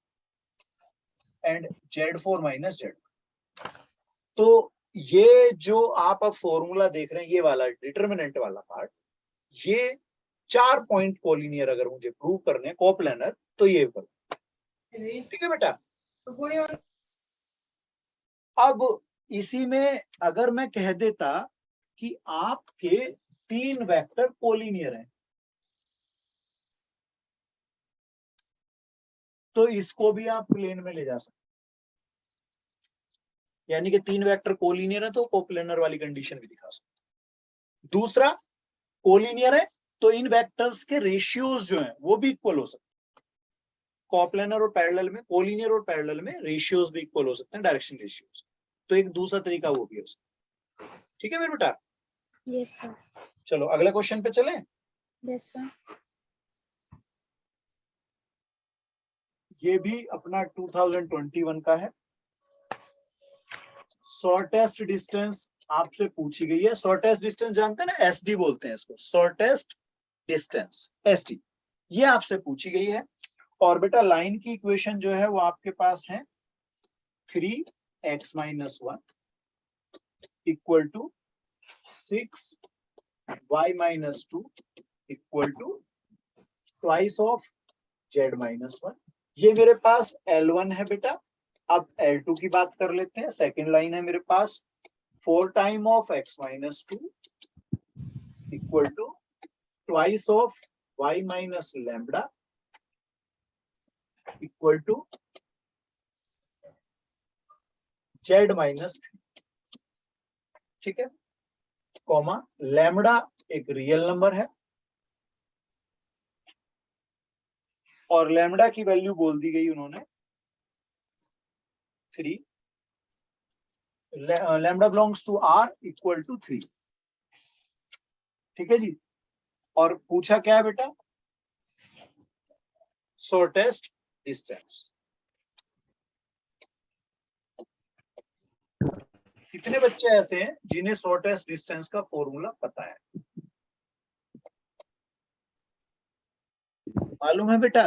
and z4 minus z1। तो ये जो आप अब फॉर्मूला देख रहे हैं, ये वाला डिटर्मिनेंट वाला पार्ट, ये 4 पॉइंट कोलिनियर अगर मुझे प्रूव करने हैं कोप्लानर, तो ये करो। ठीक है बेटा? अब इसी में अगर मैं कह देता कि आपके 3 वेक्टर कोलिनियर हैं, तो इसको भी आप प्लेन में ले जा सकते, यानी कि 3 वेक्टर कोलिनियर है तो कोप्लेनर वाली कंडीशन भी दिखा सकते। दूसरा, कोलिनियर है तो इन वेक्टर्स के रेशियोज जो हैं वो भी इक्वल हो सकते हैं। कोप्लेनर और पैरेलल में, कोलिनियर और पैरेलल में रेशियोज भी इक्वल हो सकते हैं, डायरेक्शन रेशियोज। तो एक दूसरा तरीका वो भी हो सकता है। ठीक है मेरे बेटा? Yes, sir. चलो अगले क्वेश्चन पे चलें। Yes, sir. ये भी अपना 2021 का है। शॉर्टेस्ट डिस्टेंस आपसे पूछी गई है। शॉर्टेस्ट डिस्टेंस जानते हैं ना, एसडी बोलते हैं इसको, शॉर्टेस्ट डिस्टेंस एसडी, ये आपसे पूछी गई है। और बेटा लाइन की इक्वेशन जो है वो आपके पास है 3x minus 1 equal to 6y minus 2 equal to twice of z minus 1। ये मेरे पास L1 है बेटा। अब L2 की बात कर लेते हैं। सेकेंड लाइन है मेरे पास 4 time of x minus 2 equal to twice of y minus lambda equal to z minus 3। ठीक है, कॉमा लैम्बडा एक रियल नंबर है और लैम्बडा की वैल्यू बोल दी गई उन्होंने 3। Lambda belongs to r equal to 3। ठीक है जी। और पूछा क्या है बेटा, शॉर्टेस्ट डिस्टेंस। कितने बच्चे ऐसे हैं जिन्हें शॉर्टेस्ट डिस्टेंस का फॉर्मूला पता है? मालूम है बेटा?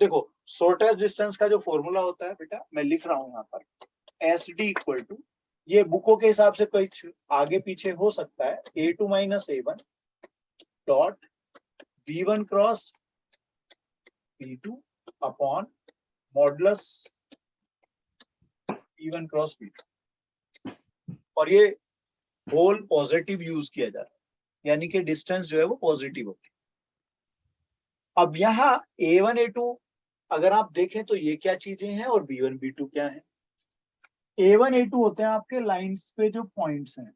देखो शॉर्टेस्ट डिस्टेंस का जो फॉर्मूला होता है बेटा, मैं लिख रहा हूं यहाँ पर, एस डी इक्वल टू, ये बुकों के हिसाब से कुछ आगे पीछे हो सकता है, a2 minus a1 dot b1 cross b2 upon modulus b1 cross b2। और ये होल पॉजिटिव यूज किया जा रहा है, यानी कि डिस्टेंस जो है वो पॉजिटिव होती है। अब यहाँ a1 a2 अगर आप देखें तो ये क्या चीजें हैं और b1 b2 क्या है? a1 a2 होते हैं आपके लाइंस पे जो पॉइंट्स हैं,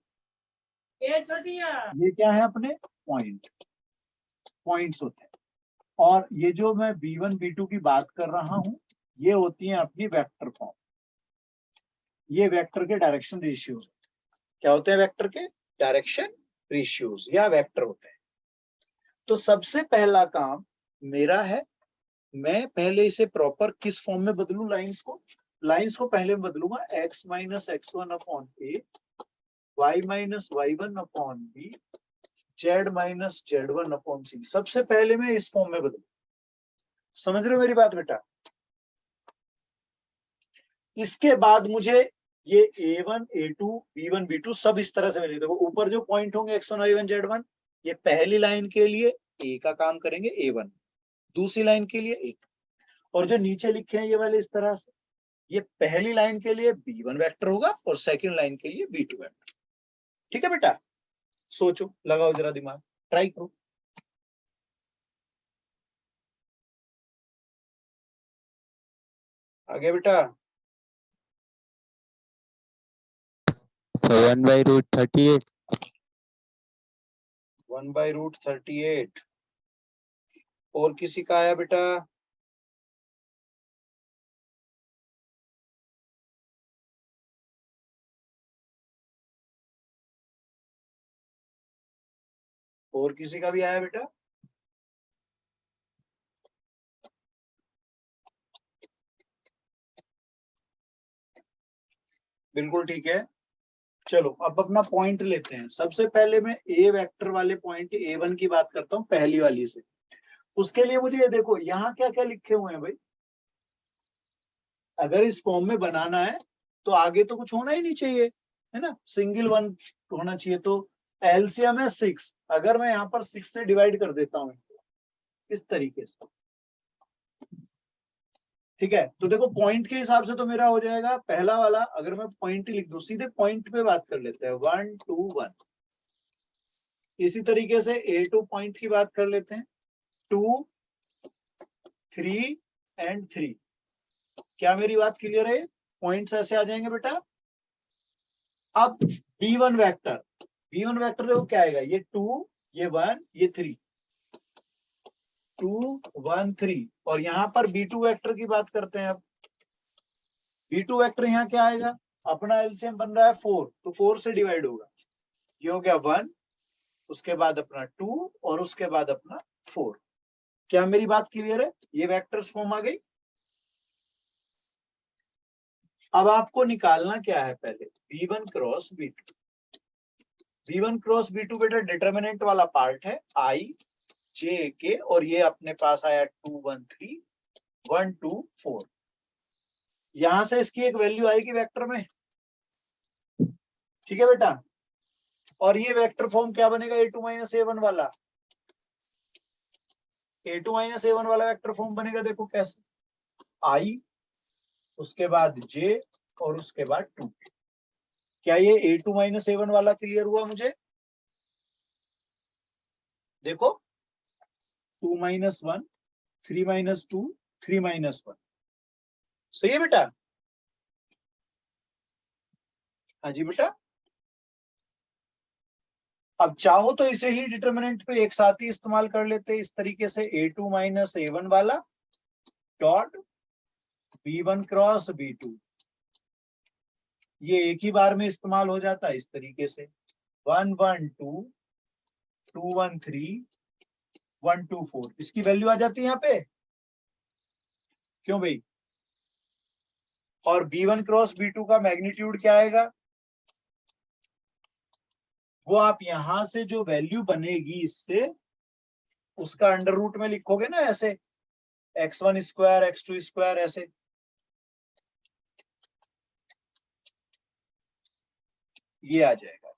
ये क्या है अपने पॉइंट्स होते हैं। और ये जो मैं B1 B2 की बात कर रहा हूं ये होती है अपनी वेक्टर फॉर्म। ये वेक्टर के डायरेक्शन रेशियोज क्या होते हैं? वेक्टर के डायरेक्शन रेशियोज या वेक्टर होते हैं। तो सबसे पहला काम मेरा है, मैं पहले इसे प्रॉपर किस फॉर्म में बदलूं? लाइंस को पहले मैं बदलूंगा x minus x1 upon a, y minus y1 upon b, z minus z1 upon c. सबसे पहले मैं इस फॉर्म में बदलूं। समझ रहे हो मेरी बात बेटा? इसके बाद मुझे ये a1 a2 b1 b2 सब इस तरह से मिलेगा। देखो ऊपर जो पॉइंट होंगे x1 y1 z1, ये पहली लाइन के लिए a का काम करेंगे a1, दूसरी लाइन के लिए एक, और जो नीचे लिखे हैं ये वाले इस तरह से, ये पहली लाइन के लिए b1 वेक्टर होगा और सेकंड लाइन के लिए b2 वेक्टर। ठीक है बेटा? सोचो, लगाओ जरा दिमाग, ट्राई करो। आगे बेटा। 1/√38. 1/√38। और किसी का आया बेटा? और किसी का भी आया बेटा? बिल्कुल ठीक है। चलो अब अपना पॉइंट लेते हैं। सबसे पहले मैं ए वेक्टर वाले पॉइंट a1 की बात करता हूँ, पहली वाली से। उसके लिए मुझे ये देखो यहाँ क्या क्या लिखे हुए हैं भाई। अगर इस फॉर्म में बनाना है तो आगे तो कुछ होना ही नहीं चाहिए, है ना? सिंगल वन होना चाहिए। तो एलसीएम है 6। अगर मैं यहाँ पर 6 से डिवाइड कर देता हूँ इस तरीके से, ठीक है, तो देखो पॉइंट के हिसाब से तो मेरा हो जाएगा पहला वाला। अगर मैं पॉइंट लिख दूं, सीधे पॉइंट पे बात कर लेते हैं, 1 2 1। इसी तरीके से A2 पॉइंट की बात कर लेते हैं, 2 3 एंड 3। क्या मेरी बात क्लियर है? पॉइंट्स ऐसे आ जाएंगे बेटा। अब B1 वेक्टर देखो क्या आएगा, ये 2 ये 1 ये 3, 2 1 3। और यहाँ पर B2 वेक्टर की बात करते हैं। अब B2 वेक्टर यहाँ क्या आएगा? अपना एलसीएम बन रहा है 4, तो 4 से डिवाइड होगा। ये हो गया 1, उसके बाद अपना 2 और उसके बाद अपना 4। क्या मेरी बात क्लियर है? ये वेक्टर्स फॉर्म आ गई। अब आपको निकालना क्या है? पहले B1 cross B2। B1 cross B2 बेटा डिटर्मिनेंट वाला पार्ट है I J K, और ये अपने पास आया 2 1 3 1 2 4। यहां से इसकी एक वैल्यू आएगी वेक्टर में, ठीक है बेटा? और ये वेक्टर फॉर्म क्या बनेगा? A2 माइनस A1 वाला। A2 माइनस A1 वाला वेक्टर फॉर्म बनेगा, देखो कैसे, I उसके बाद J और उसके बाद 2। क्या ये A2 माइनस A1 वाला क्लियर हुआ मुझे? देखो 2 माइनस 1 3 माइनस 2 3 माइनस 1। सही है बेटा? हाँ जी बेटा। अब चाहो तो इसे ही डिटर्मिनेंट पे एक साथ ही इस्तेमाल कर लेते इस तरीके से, A2 माइनस A1 वाला डॉट B1 क्रॉस B2। ये एक ही बार में इस्तेमाल हो जाता है इस तरीके से, 1 1 2 2 1 3 1 2 4। इसकी वैल्यू आ जाती है यहाँ पे, क्यों भाई? और B1 क्रॉस B2 का मैग्नीट्यूड क्या आएगा? वो आप यहां से जो वैल्यू बनेगी इससे, उसका अंडर रूट में लिखोगे ना ऐसे, x1 स्क्वायर x2 स्क्वायर ऐसे। ये आ जाएगा।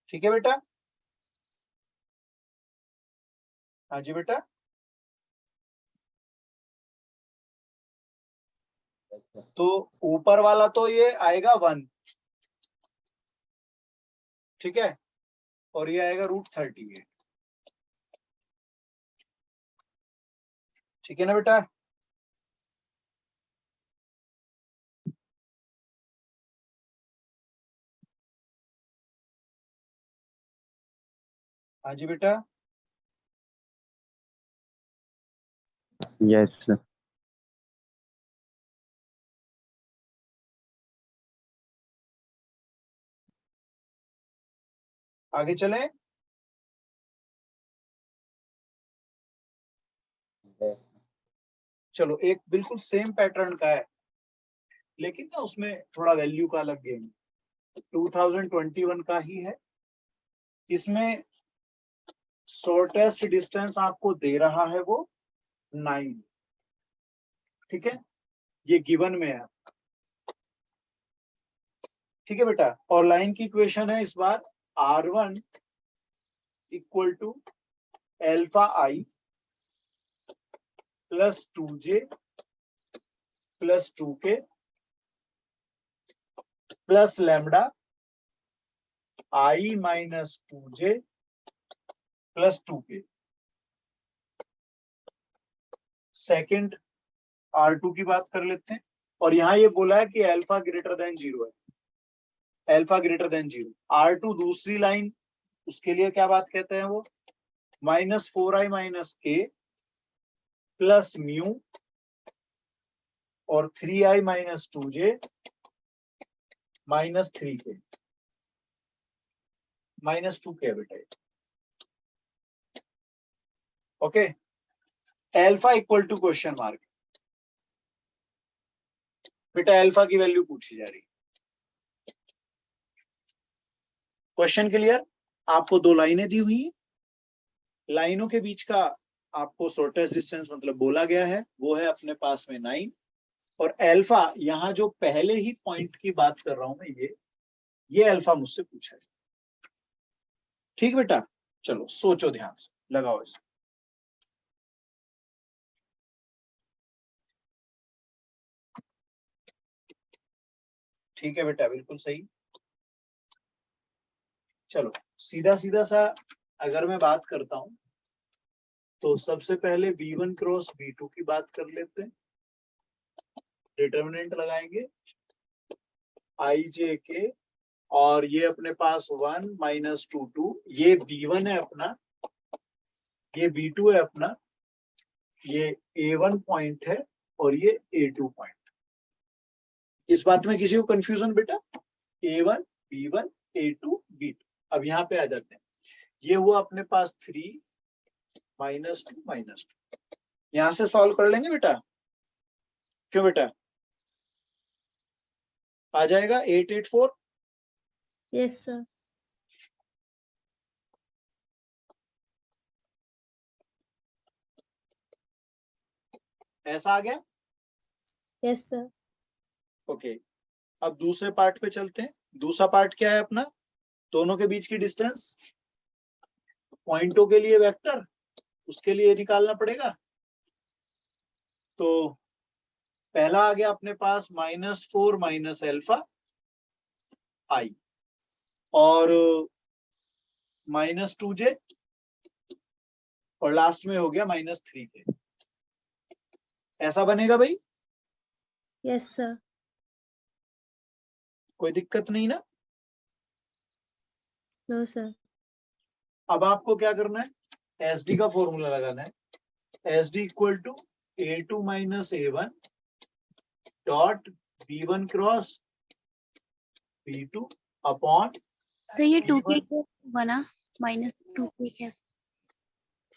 ठीक है बेटा? हाँ जी बेटा। तो ऊपर वाला तो ये आएगा 1, ठीक है, और ये आएगा √38। ठीक है ना बेटा? हाँ जी बेटा। Yes, sir. आगे चले। चलो एक बिल्कुल सेम पैटर्न का है, लेकिन ना उसमें थोड़ा वैल्यू का अलग गेम, 2021 का ही है। इसमें शॉर्टेस्ट डिस्टेंस आपको दे रहा है वो 9, ठीक है, ये गिवन में है, ठीक है बेटा। और लाइन की इक्वेशन है इस बार R1 equal to alpha I plus 2J plus 2K plus lambda I minus 2J plus 2K। Second R2 की बात कर लेते हैं, और यहाँ ये बोला है कि अल्फा ग्रेटर देन 0 है, अल्फा ग्रेटर देन 0। R2 दूसरी लाइन, उसके लिए क्या बात कहते हैं वो, -4i minus k plus mu और 3i minus 2J minus 3K minus 2K बेटा। Okay, alpha equal to question mark, बेटा अल्फा की वैल्यू पूछी जा रही है। Question clear? आपको दो लाइनें दी हुई हैं, लाइनों के बीच का आपको शॉर्टेस्ट डिस्टेंस मतलब बोला गया है, वो है अपने पास में 9, और अल्फा यहाँ जो पहले ही पॉइंट की बात कर रहा हूं मैं, ये अल्फा मुझसे पूछा है। ठीक बेटा, चलो सोचो ध्यान से, लगाओ इसे। ठीक है बेटा, बिल्कुल सही। चलो सीधा सीधा सा अगर मैं बात करता हूं, तो सबसे पहले V1 क्रॉस V2 की बात कर लेते हैं। डिटर्मिनेंट लगाएंगे IJK, और ये अपने पास 1 माइनस 2 ये B1 है अपना, ये B2 है अपना, ये A1 पॉइंट है और ये A2 पॉइंट। इस बात में किसी को कंफ्यूजन बेटा? A1 B1 A2 B2। अब यहाँ पे आ जाते हैं, ये हुआ अपने पास 3 माइनस 2 यहां से सॉल्व कर लेंगे बेटा, क्यों बेटा? आ जाएगा 884। Yes, sir. ऐसा आ गया? Yes, sir. ओके, अब दूसरे पार्ट पे चलते हैं। दूसरा पार्ट क्या है अपना? दोनों के बीच की डिस्टेंस, पॉइंटों के लिए वेक्टर, उसके लिए निकालना पड़ेगा। तो पहला आ गया अपने पास -4 माइनस अल्फा आई और -2J, और लास्ट में हो गया -3K। ऐसा बनेगा भाई? Yes, sir. कोई दिक्कत नहीं ना? No, sir. अब आपको क्या करना है, SD का फॉर्मूला लगाना है। SD equal to A2 minus A1 dot B1 cross B2 upon sir ये 2K B1। क्या बना, -2K क्या?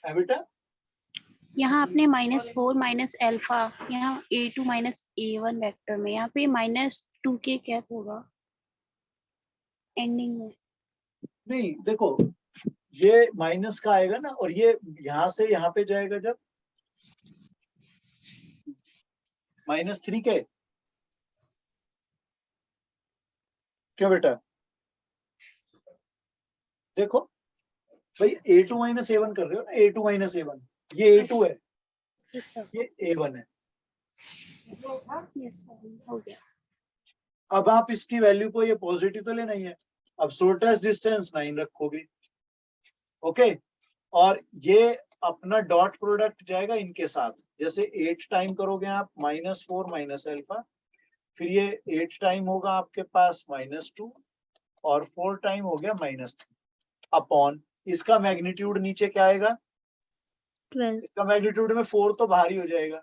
है बेटा? यहाँ आपने -4 माइनस अल्फा, यहाँ A2 माइनस A1 वेक्टर में, यहाँ पे -2K क्या होगा एंडिंग में? नहीं देखो, ये माइनस का आएगा ना, और ये यहां से यहाँ पे जाएगा जब -3K। क्यों बेटा? देखो भाई, A2 माइनस A1 कर रहे हो ना, A2 माइनस A1, ये A2 है, यस सर, ये A1 है। यस सर, हो गया। अब आप इसकी वैल्यू को, ये पॉजिटिव तो लेना ही है, अब शॉर्टेस्ट डिस्टेंस 9 रखोगे। ओके, और ये अपना डॉट प्रोडक्ट जाएगा इनके साथ, जैसे 8 टाइम करोगे आप -4 माइनस अल्फा, फिर ये 8 टाइम होगा आपके पास -2, और 4 टाइम हो गया -3 अपॉन, इसका मैग्नीट्यूड नीचे क्या आएगा, 12. इसका मैग्नीट्यूड में 4 तो बाहर ही हो जाएगा,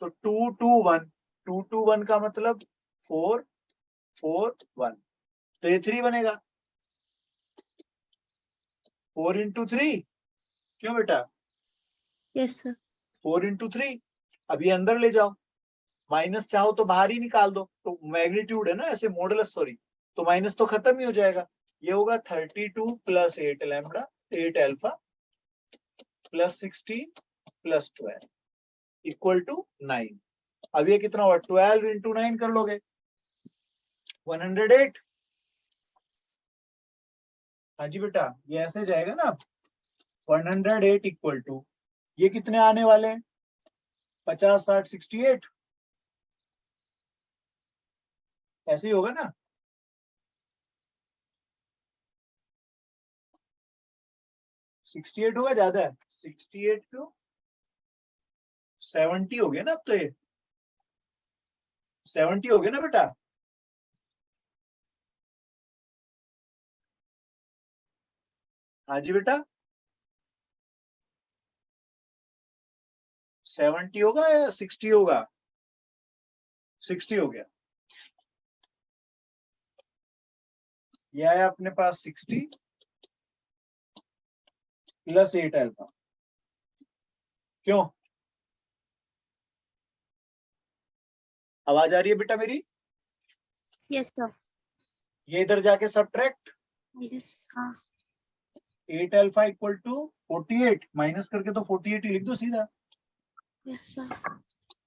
तो 2 2 1, 2 2 1 का मतलब 4 4 1, तो ये 3 बनेगा। 4 into 3, क्यों बेटा? Yes, sir. 4 into 3, अब ये अंदर ले जाओ, माइनस चाहो तो बाहर ही निकाल दो, तो मैग्नीट्यूड है ना ऐसे मॉडुलस, सॉरी, तो माइनस तो खत्म ही हो जाएगा। ये होगा 32 plus 8 lambda 8 alpha plus 16 plus 12 equal to 9। अब ये कितना हुआ? 12 इंटू 9 कर लोगे, 108। हाँ जी बेटा, ये ऐसे जाएगा ना, 108 इक्वल टू, ये कितने आने वाले हैं? 50 60 68, ऐसे ही होगा ना? सिक्सटी एट होगा, ज्यादा है 68 क्यों? 70 हो गया ना अब तो, ये 70 हो गया ना बेटा? हाँ जी बेटा, 70 होगा या 60 होगा? 60 हो गया। ये आया अपने पास 60 प्लस 8 अल्फा, क्यों? आवाज आ रही है बेटा मेरी? Yes, sir. ये इधर जाके सब्ट्रैक्ट, Yes. हाँ. 8 अल्फा इक्वल टू 48, माइनस करके तो 48 ही लिख दो सीधा। Yes, sir.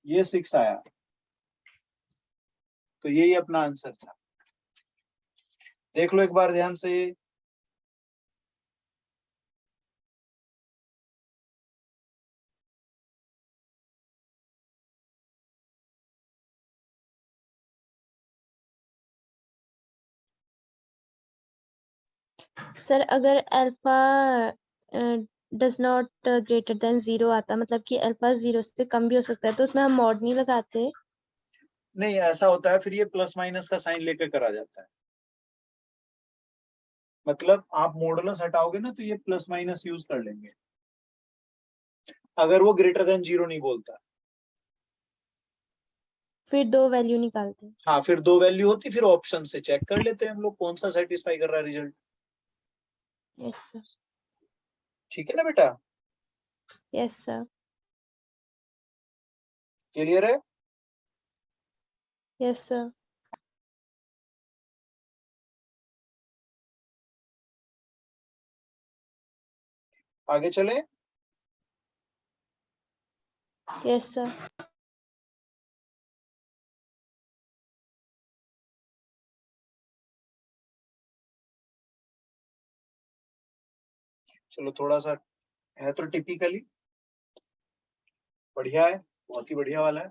ये 6 आया, तो यही अपना आंसर था। देख लो एक बार ध्यान से। सर अगर alpha does not greater than 0 आता, मतलब कि अल्फा 0 से कम भी हो सकता है, तो उसमें हम मॉड नहीं लगाते? नहीं, ऐसा होता है फिर ये प्लस माइनस का साइन लेकर करा जाता है। मतलब आप मॉडुलस हटाओगे ना तो ये प्लस माइनस यूज कर लेंगे, अगर वो ग्रेटर देन 0 नहीं बोलता। फिर दो वैल्यू निकालते हैं। हाँ, फिर 2 वैल्यू होती, फिर ऑप्शन से चेक कर लेते हैं हम लोग कौन सा सेटिस्फाई कर रहा है रिजल्ट। Yes sir. ठीक है ना बेटा? Yes sir. क्लियर है? Yes sir. आगे चले। Yes sir. चलो थोड़ा सा है तो टिपिकली बढ़िया है, बहुत ही बढ़िया वाला है।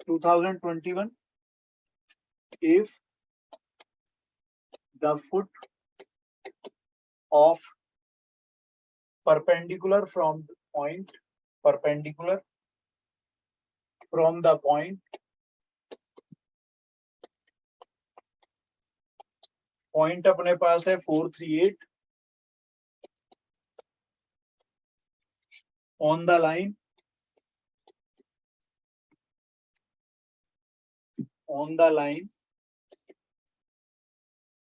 2021, if the foot of perpendicular from the point, perpendicular from the point अपने पास है 438 on the line,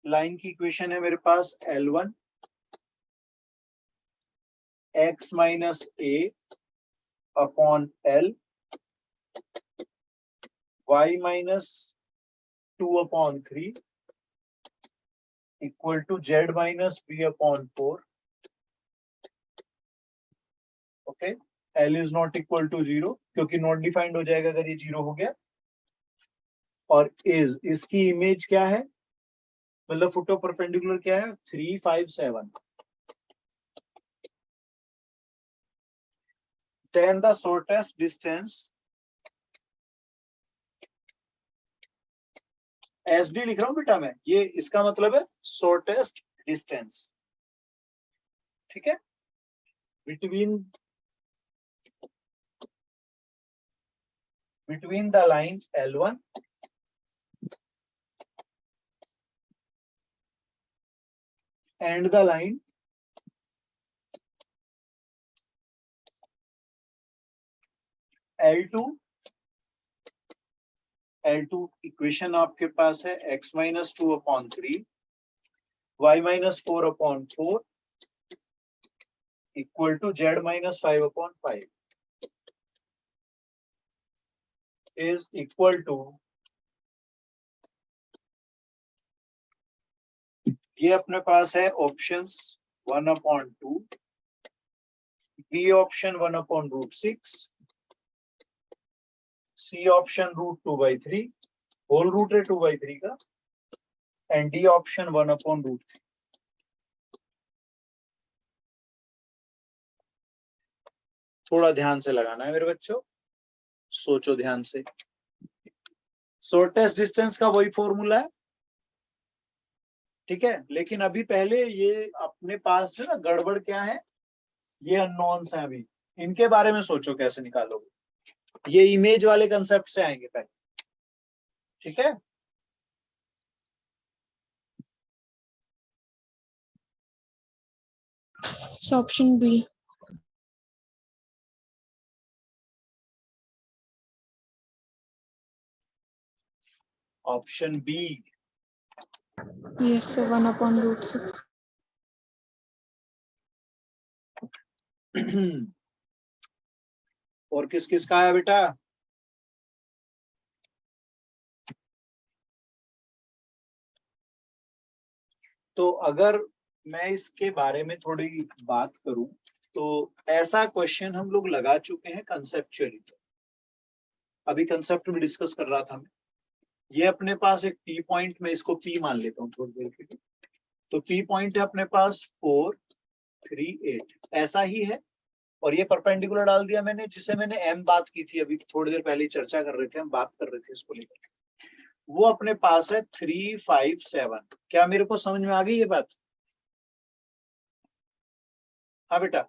लाइन की इक्वेशन है मेरे पास L1 x minus a upon L y minus 2 upon 3 equal to z minus b upon 4। Okay, L is not equal to 0 क्योंकि not defined हो जाएगा अगर ये 0 हो गया। और इज, इसकी इमेज क्या है, मतलब फुट ऑफ परपेंडिकुलर क्या है? 357। Then the shortest distance, SD लिख रहा हूं बेटा मैं, ये इसका मतलब है शॉर्टेस्ट डिस्टेंस। ठीक है, between the line L1 and the line L2 equation आपके पास है x minus 2/3 y minus 4/4 equal to z minus 5/5 is equal to, ये अपने पास है options 1/2, B option 1/√6, C option √2/3, whole root है 2/3 का, एंड डी ऑप्शन 1/√3। थोड़ा ध्यान से लगाना है मेरे बच्चों, सोचो ध्यान से। शॉर्टेस्ट डिस्टेंस का वही फॉर्मूला है, ठीक है, लेकिन अभी पहले ये अपने पास जो ना गड़बड़ क्या है, ये अननोन्स हैं, अभी इनके बारे में सोचो कैसे निकालोगे। ये इमेज वाले कंसेप्ट से आएंगे पहले, ठीक है। Option B. Option B, yes, 1/√6। और किस किस का है बेटा? तो अगर मैं इसके बारे में थोड़ी बात करूं तो ऐसा क्वेश्चन हम लोग लगा चुके हैं कंसेप्चुअली। तो अभी कंसेप्ट में डिस्कस कर रहा था मैं, ये अपने पास एक पी पॉइंट, में इसको पी मान लेता हूँ थोड़ी देर के लिए। तो पी पॉइंट है अपने पास 4, 3, 8, ऐसा ही है। और ये परपेंडिकुलर डाल दिया मैंने, जिसे मैंने एम बात की थी अभी थोड़ी देर पहले चर्चा कर रहे थे, हम बात कर रहे थे इसको लेकर। वो अपने पास है 3, 5, 7। क्या मेरे को समझ में आ गई ये बात? हाँ बेटा।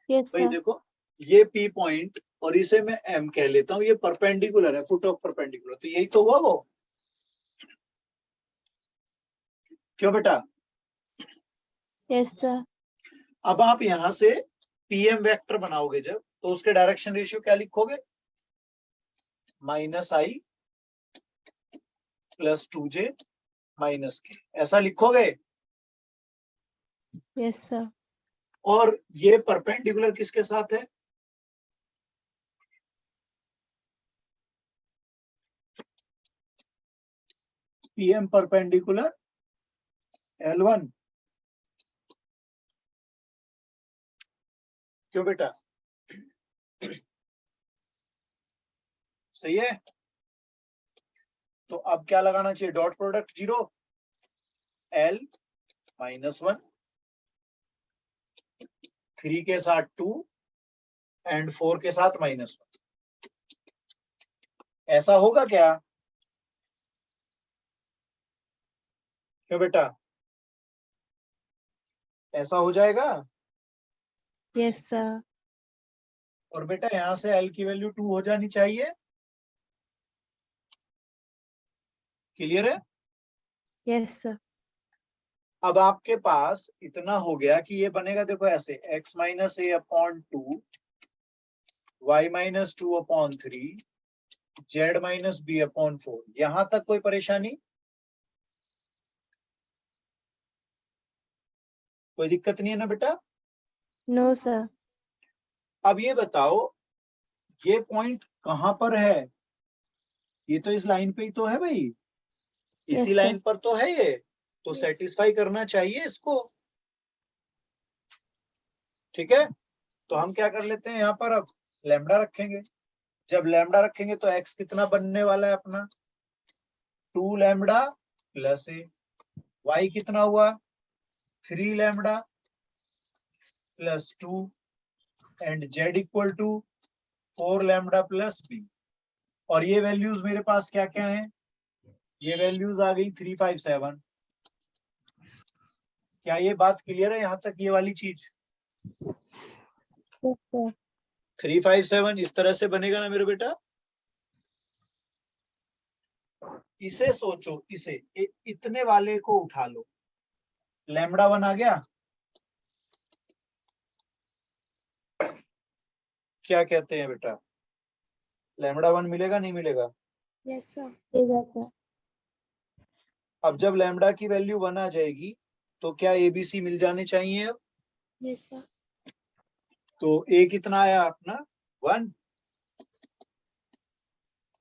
यस भाई सर। देखो, ये पी पॉइंट और इसे मैं एम कह लेता हूँ, ये परपेंडिकुलर है, फुट ऑफ परपेंडिकुलर, तो यही तो हुआ वो। क्यों बेटा? Yes sir. अब आप यहां से पीएम वेक्टर बनाओगे जब, तो उसके डायरेक्शन रेशियो क्या लिखोगे? -i + 2j - k, ऐसा लिखोगे। Yes sir. और ये परपेंडिकुलर किसके साथ है? PM perpendicular L1। क्यों बेटा? सही है। तो अब क्या लगाना चाहिए? डॉट प्रोडक्ट 0, L -1, 3 के साथ 2 एंड 4 के साथ -1। ऐसा होगा क्या? क्यों बेटा? ऐसा हो जाएगा। Yes sir. और बेटा यहां से L की वैल्यू 2 हो जानी चाहिए। क्लियर है? Yes sir. अब आपके पास इतना हो गया कि ये बनेगा, देखो ऐसे, x - a/2, y - 2/3, z - b/4। यहां तक कोई परेशानी, कोई दिक्कत नहीं है ना बेटा? No sir. अब ये बताओ, ये पॉइंट कहां पर है? ये तो इस लाइन पे ही तो है भाई, इसी यस लाइन सर। पर तो है ये, तो सेटिस्फाई करना चाहिए इसको, ठीक है। तो हम क्या कर लेते हैं यहाँ पर, अब लैम्डा रखेंगे। जब लैम्डा रखेंगे तो x कितना बनने वाला है अपना? 2 लैम्डा + a। y कितना हुआ? 3 lambda + 2 and z = 4 lambda + b। और ये वैल्यूज मेरे पास क्या क्या है? ये वैल्यूज आ गई 3, 5, 7। क्या ये बात क्लियर है यहाँ तक, ये वाली चीज? Yes sir. 3, 5, 7 इस तरह से बनेगा ना मेरे बेटा? इसे सोचो, इसे इतने वाले को उठा लो, λ1 आ गया। क्या कहते हैं बेटा, लैम्बडा 1 मिलेगा नहीं मिलेगा? Yes sir. ले जाता है। अब जब लैम्बडा की वैल्यू 1 आ जाएगी तो क्या एबीसी मिल जाने चाहिए अब? Yes sir. तो ए कितना आया अपना 1,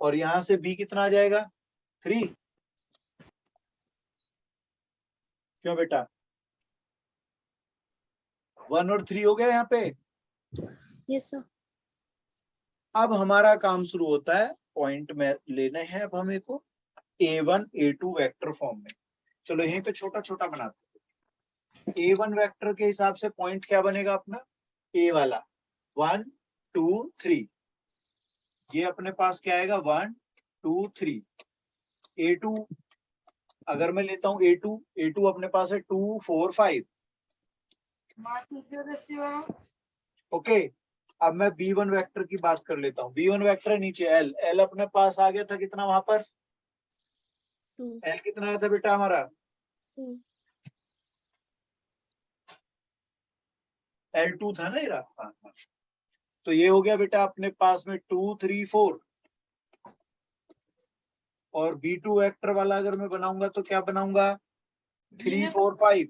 और यहां से बी कितना आ जाएगा 3। क्यों बेटा, 1 और 3 हो गया यहाँ पे। Yes sir. अब हमारा काम शुरू होता है, पॉइंट में लेने हैं अब हमें को A1 A2 वेक्टर फॉर्म में। चलो यहीं पे छोटा छोटा बनाते हैं। A1 वेक्टर के हिसाब से पॉइंट क्या बनेगा अपना, A वाला 1 2 3, ये अपने पास क्या आएगा 1 2 3। A2 अगर मैं लेता हूँ A2 अपने पास है 2 4 5। ओके, अब मैं B1 वेक्टर की बात कर लेता हूँ। B1 वेक्टर है नीचे L अपने पास आ गया था कितना वहां पर, 2 L कितना आया था बेटा हमारा 2 L2 था ना ये रहा। हाँ, हाँ। तो ये हो गया बेटा अपने पास में 2 3 4। और B2 वेक्टर वाला अगर मैं बनाऊंगा तो क्या बनाऊंगा 3 4 5।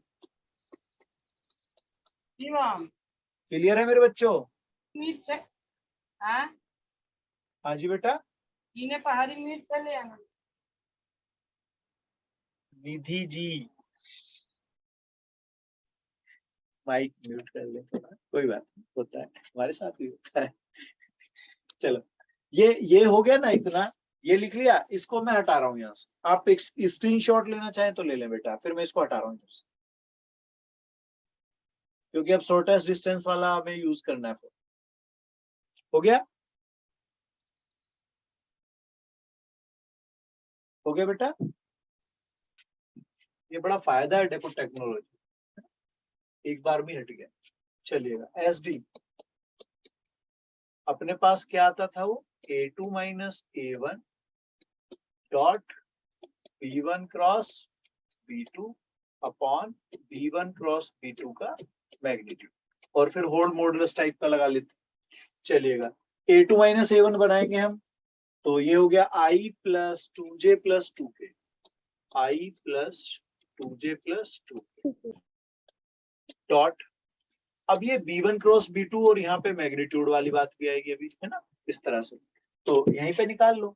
क्लियर है मेरे बच्चों? हाँ जी बेटा। पहाड़ी मिर्च चले आना। निधि जी माइक म्यूट कर ले थोड़ा, कोई बात नहीं, होता है हमारे साथ भी होता है। चलो ये हो गया ना इतना, ये लिख लिया, इसको मैं हटा रहा हूँ यहाँ से। आप एक स्क्रीनशॉट लेना चाहें तो ले लें बेटा, फिर मैं इसको हटा रहा हूँ इधर से, क्योंकि अब शॉर्टेस्ट डिस्टेंस वाला हमें यूज करना है। हो गया, हो गया बेटा। ये बड़ा फायदा है देखो टेक्नोलॉजी, एक बार में हट गया। चलिएगा SD अपने पास क्या आता था वो A2 minus A1 dot B1 cross B2 upon B1 cross B2 का मैग्नीट्यूड, और फिर होल्ड मॉडुलस टाइप का लगा लेते। चलिएगा A2 माइनस A1 बनाएंगे हम, तो ये हो गया I plus 2J plus 2K, I plus 2J plus 2K dot, अब ये B1 क्रॉस B2 और यहाँ पे मैग्नीट्यूड वाली बात भी आएगी अभी, है ना, इस तरह से। तो यहीं पे निकाल लो,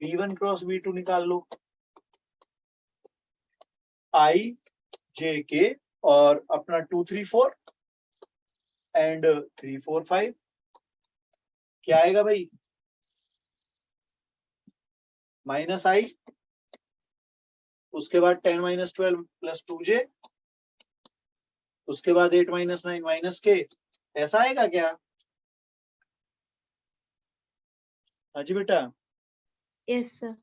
B1 क्रॉस B2 निकाल लो, I J K और अपना 2 3 4 एंड 3 4 5 क्या आएगा भाई, माइनस I, उसके बाद 10 माइनस 12 प्लस 2J, उसके बाद 8 माइनस 9 माइनस K, ऐसा आएगा क्या? हाँ जी बेटा। Yes sir.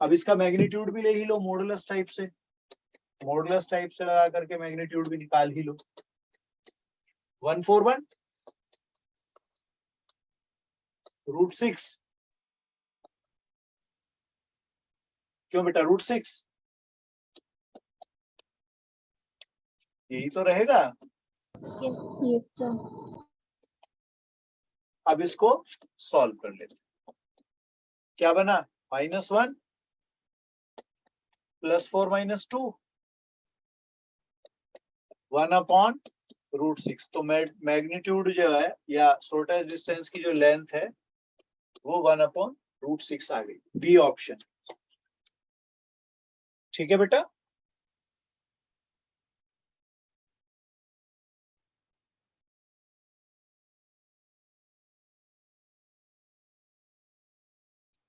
अब इसका मैग्नीट्यूड भी ले ही लो मॉडुलस टाइप से, मॉडुलस टाइप से लगा करके मैग्नीट्यूड भी निकाल ही लो। 141 √6, क्यों बेटा √6, यही तो रहेगा। Yes sir. अब इसको सॉल्व कर लेते, क्या बना -1 प्लस 4 माइनस 2 1 अपॉन √6। तो मैग्नीट्यूड जो है या शॉर्टेस्ट डिस्टेंस की जो लेंथ है वो 1 अपॉन √6 आ गई, बी ऑप्शन। ठीक है बेटा।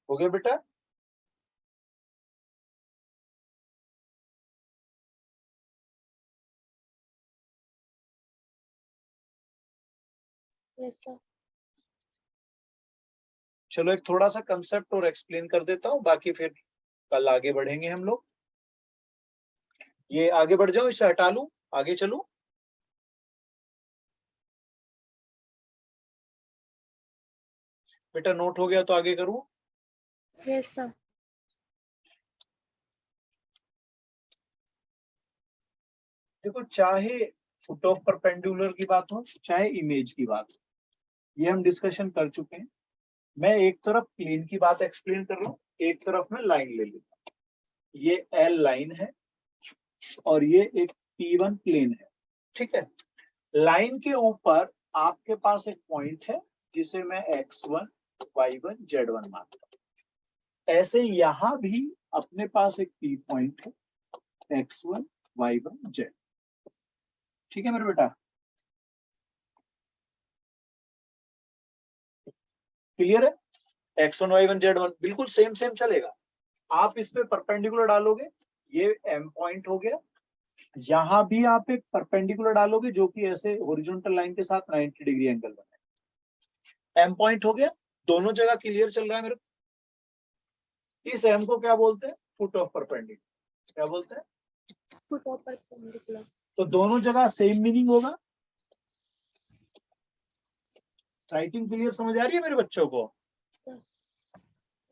हो गया बेटा। Yes sir. चलो एक थोड़ा सा कंसेप्ट और एक्सप्लेन कर देता हूँ, बाकी फिर कल आगे बढ़ेंगे हम लोग। ये आगे बढ़ जाओ, इसे हटा लूं, आगे चलूं। बेटा नोट हो गया तो आगे करूं। Yes sir. देखो चाहे फुट ऑफ परपेंडिकुलर की बात हो चाहे इमेज की बात हो, ये हम डिस्कशन कर चुके हैं। मैं एक तरफ प्लेन की बात एक्सप्लेन कर रहा हूँ, एक तरफ मैं लाइन ले लेता हूँ। ये एल लाइन है और ये एक P1 प्लेन है, ठीक है। लाइन के ऊपर आपके पास एक पॉइंट है जिसे मैं x1, y1, z1 मानता हूं। ऐसे यहां भी अपने पास एक P पॉइंट है x1, y1, z, ठीक है मेरे बेटा, क्लियर है। x1, y1, z1 बिल्कुल सेम सेम चलेगा। आप इस पे परपेंडिकुलर डालोगे, ये M पॉइंट हो गया। यहां भी आप एक परपेंडिकुलर डालोगे जो कि ऐसे हॉरिजॉन्टल लाइन के साथ 90 डिग्री एंगल बनाए, M पॉइंट हो गया। दोनों जगह क्लियर चल रहा है मेरे को। इस M को क्या बोलते हैं? Foot of perpendicular. क्या बोलते हैं? Foot of perpendicular. तो दोनों जगह सेम मीनिंग होगा। राइटिंग क्लियर समझ आ रही है मेरे बच्चों को?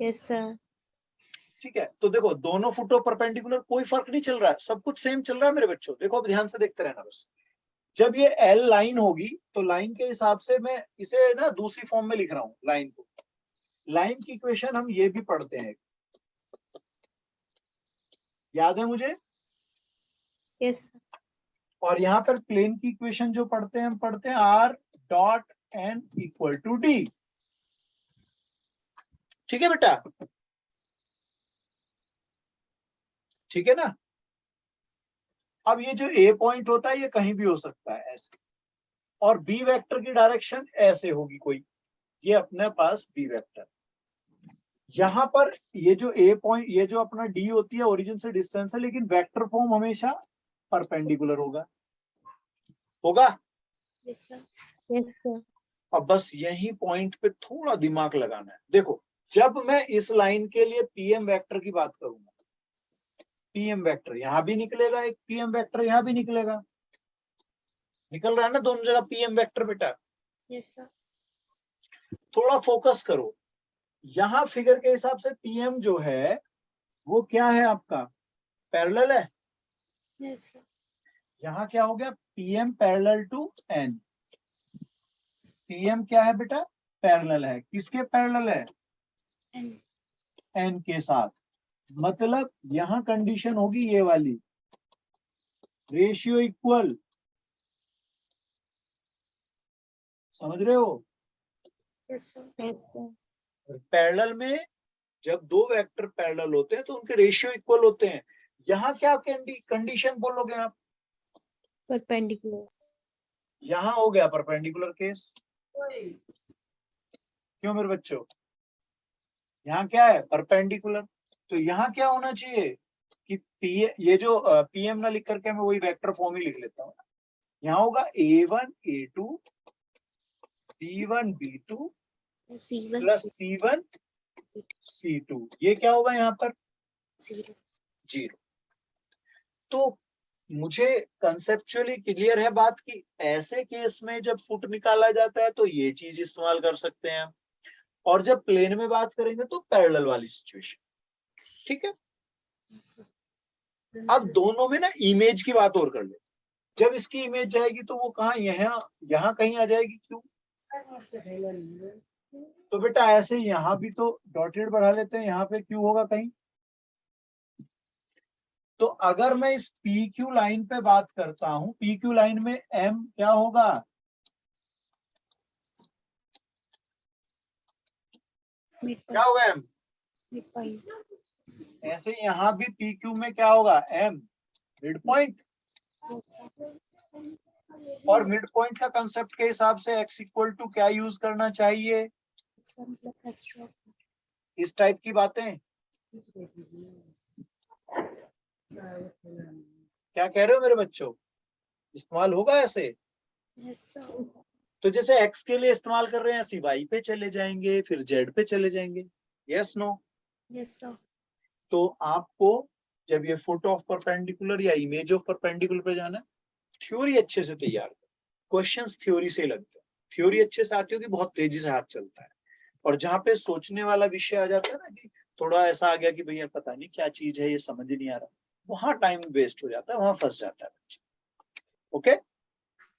Yes sir. ठीक है, तो देखो दोनों फुट ऑफ परपेंडिकुलर, कोई फर्क नहीं चल रहा है, सब कुछ सेम चल रहा है मेरे बच्चों। देखो अब ध्यान से देखते रहना बस। जब ये एल लाइन होगी तो लाइन के हिसाब से मैं इसे ना दूसरी फॉर्म में लिख रहा हूँ लाइन को। लाइन की इक्वेशन हम ये भी पढ़ते हैं, याद है मुझे? यस। और यहाँ पर प्लेन की इक्वेशन जो पढ़ते हैं हम पढ़ते हैं R dot N equal to D, ठीक है बेटा, ठीक है ना। अब ये जो ए पॉइंट होता है ये कहीं भी हो सकता है ऐसे, और बी वेक्टर की डायरेक्शन ऐसे होगी कोई, ये अपने पास बी वेक्टर। यहां पर ये जो ए पॉइंट, ये जो अपना डी होती है ओरिजिन से डिस्टेंस है, लेकिन वेक्टर फॉर्म हमेशा परपेंडिकुलर होगा, होगा। Yes sir. Yes sir. अब बस यही पॉइंट पे थोड़ा दिमाग लगाना है। देखो जब मैं इस लाइन के लिए पीएम वेक्टर की बात करूंगा, पीएम वेक्टर यहां भी निकलेगा, एक पीएम वेक्टर यहां भी निकलेगा, निकल रहा है ना दोनों जगह पीएम वेक्टर बेटा। Yes sir. थोड़ा फोकस करो, यहां फिगर के हिसाब से पीएम जो है वो क्या है आपका? पैरेलल है। Yes sir. यहाँ क्या हो गया? PM parallel to N. PM क्या है बेटा? पैरेलल है। किसके पैरेलल है? एन। एन के साथ। मतलब यहां कंडीशन होगी ये वाली, रेशियो इक्वल, समझ रहे हो? Yes sir. Yes sir. Parallel में जब दो वेक्टर पैरेलल होते हैं तो उनके रेशियो इक्वल होते हैं। यहाँ क्या कंडीशन बोलोगे आप? परपेंडिकुलर। यहाँ हो गया परपेंडिकुलर केस। क्यों मेरे बच्चों? यहाँ क्या है? परपेंडिकुलर। तो यहाँ क्या होना चाहिए कि ये जो पीएम ना लिख करके मैं वही वेक्टर फॉर्म ही लिख लेता हूँ। यहाँ होगा A1 A2 B1 B2 C1 plus C1 C2। ये क्या होगा यहाँ पर? 0। तो मुझे कंसेप्चुअली क्लियर है बात की ऐसे केस में जब फुट निकाला जाता है तो ये चीज इस्तेमाल कर सकते हैं, और जब प्लेन में बात करेंगे तो पैरेलल वाली सिचुएशन, ठीक है। अब दोनों में ना इमेज की बात और कर ले। जब इसकी इमेज जाएगी तो वो कहाँ? यहाँ कहीं आ जाएगी। क्यों? तो बेटा ऐसे यहाँ भी तो डॉटेड बढ़ा लेते हैं, यहाँ पे क्यों होगा कहीं। तो अगर मैं इस PQ लाइन पे बात करता हूं, PQ लाइन में M क्या होगा? क्या होगा? M। Mid point. ऐसे यहाँ भी PQ में क्या होगा? M mid point. और मिड पॉइंट का कंसेप्ट के हिसाब से x इक्वल टू क्या यूज करना चाहिए? इस टाइप की बातें क्या कह रहे हो मेरे बच्चों? इस्तेमाल होगा ऐसे? तो जैसे x के लिए इस्तेमाल कर रहे हैं ऐसे y पे चले जाएंगे, फिर z पे चले जाएंगे। Yes no? Yes sir. तो आपको जब ये फुट ऑफ परपेंडिकुलर या इमेज ऑफ परपेंडिकुलर पे जाना है, थ्योरी अच्छे से तैयार करो। क्वेश्चंस थ्योरी से लगते हैं, थ्योरी अच्छे से आती होगी, बहुत तेजी से हाथ चलता है। और जहाँ पे सोचने वाला विषय आ जाता है ना कि थोड़ा ऐसा आ गया कि भैया पता नहीं क्या चीज है, ये समझ ही नहीं आ रहा, वहां टाइम वेस्ट हो जाता है, वहां फंस जाता है बच्चा। ओके।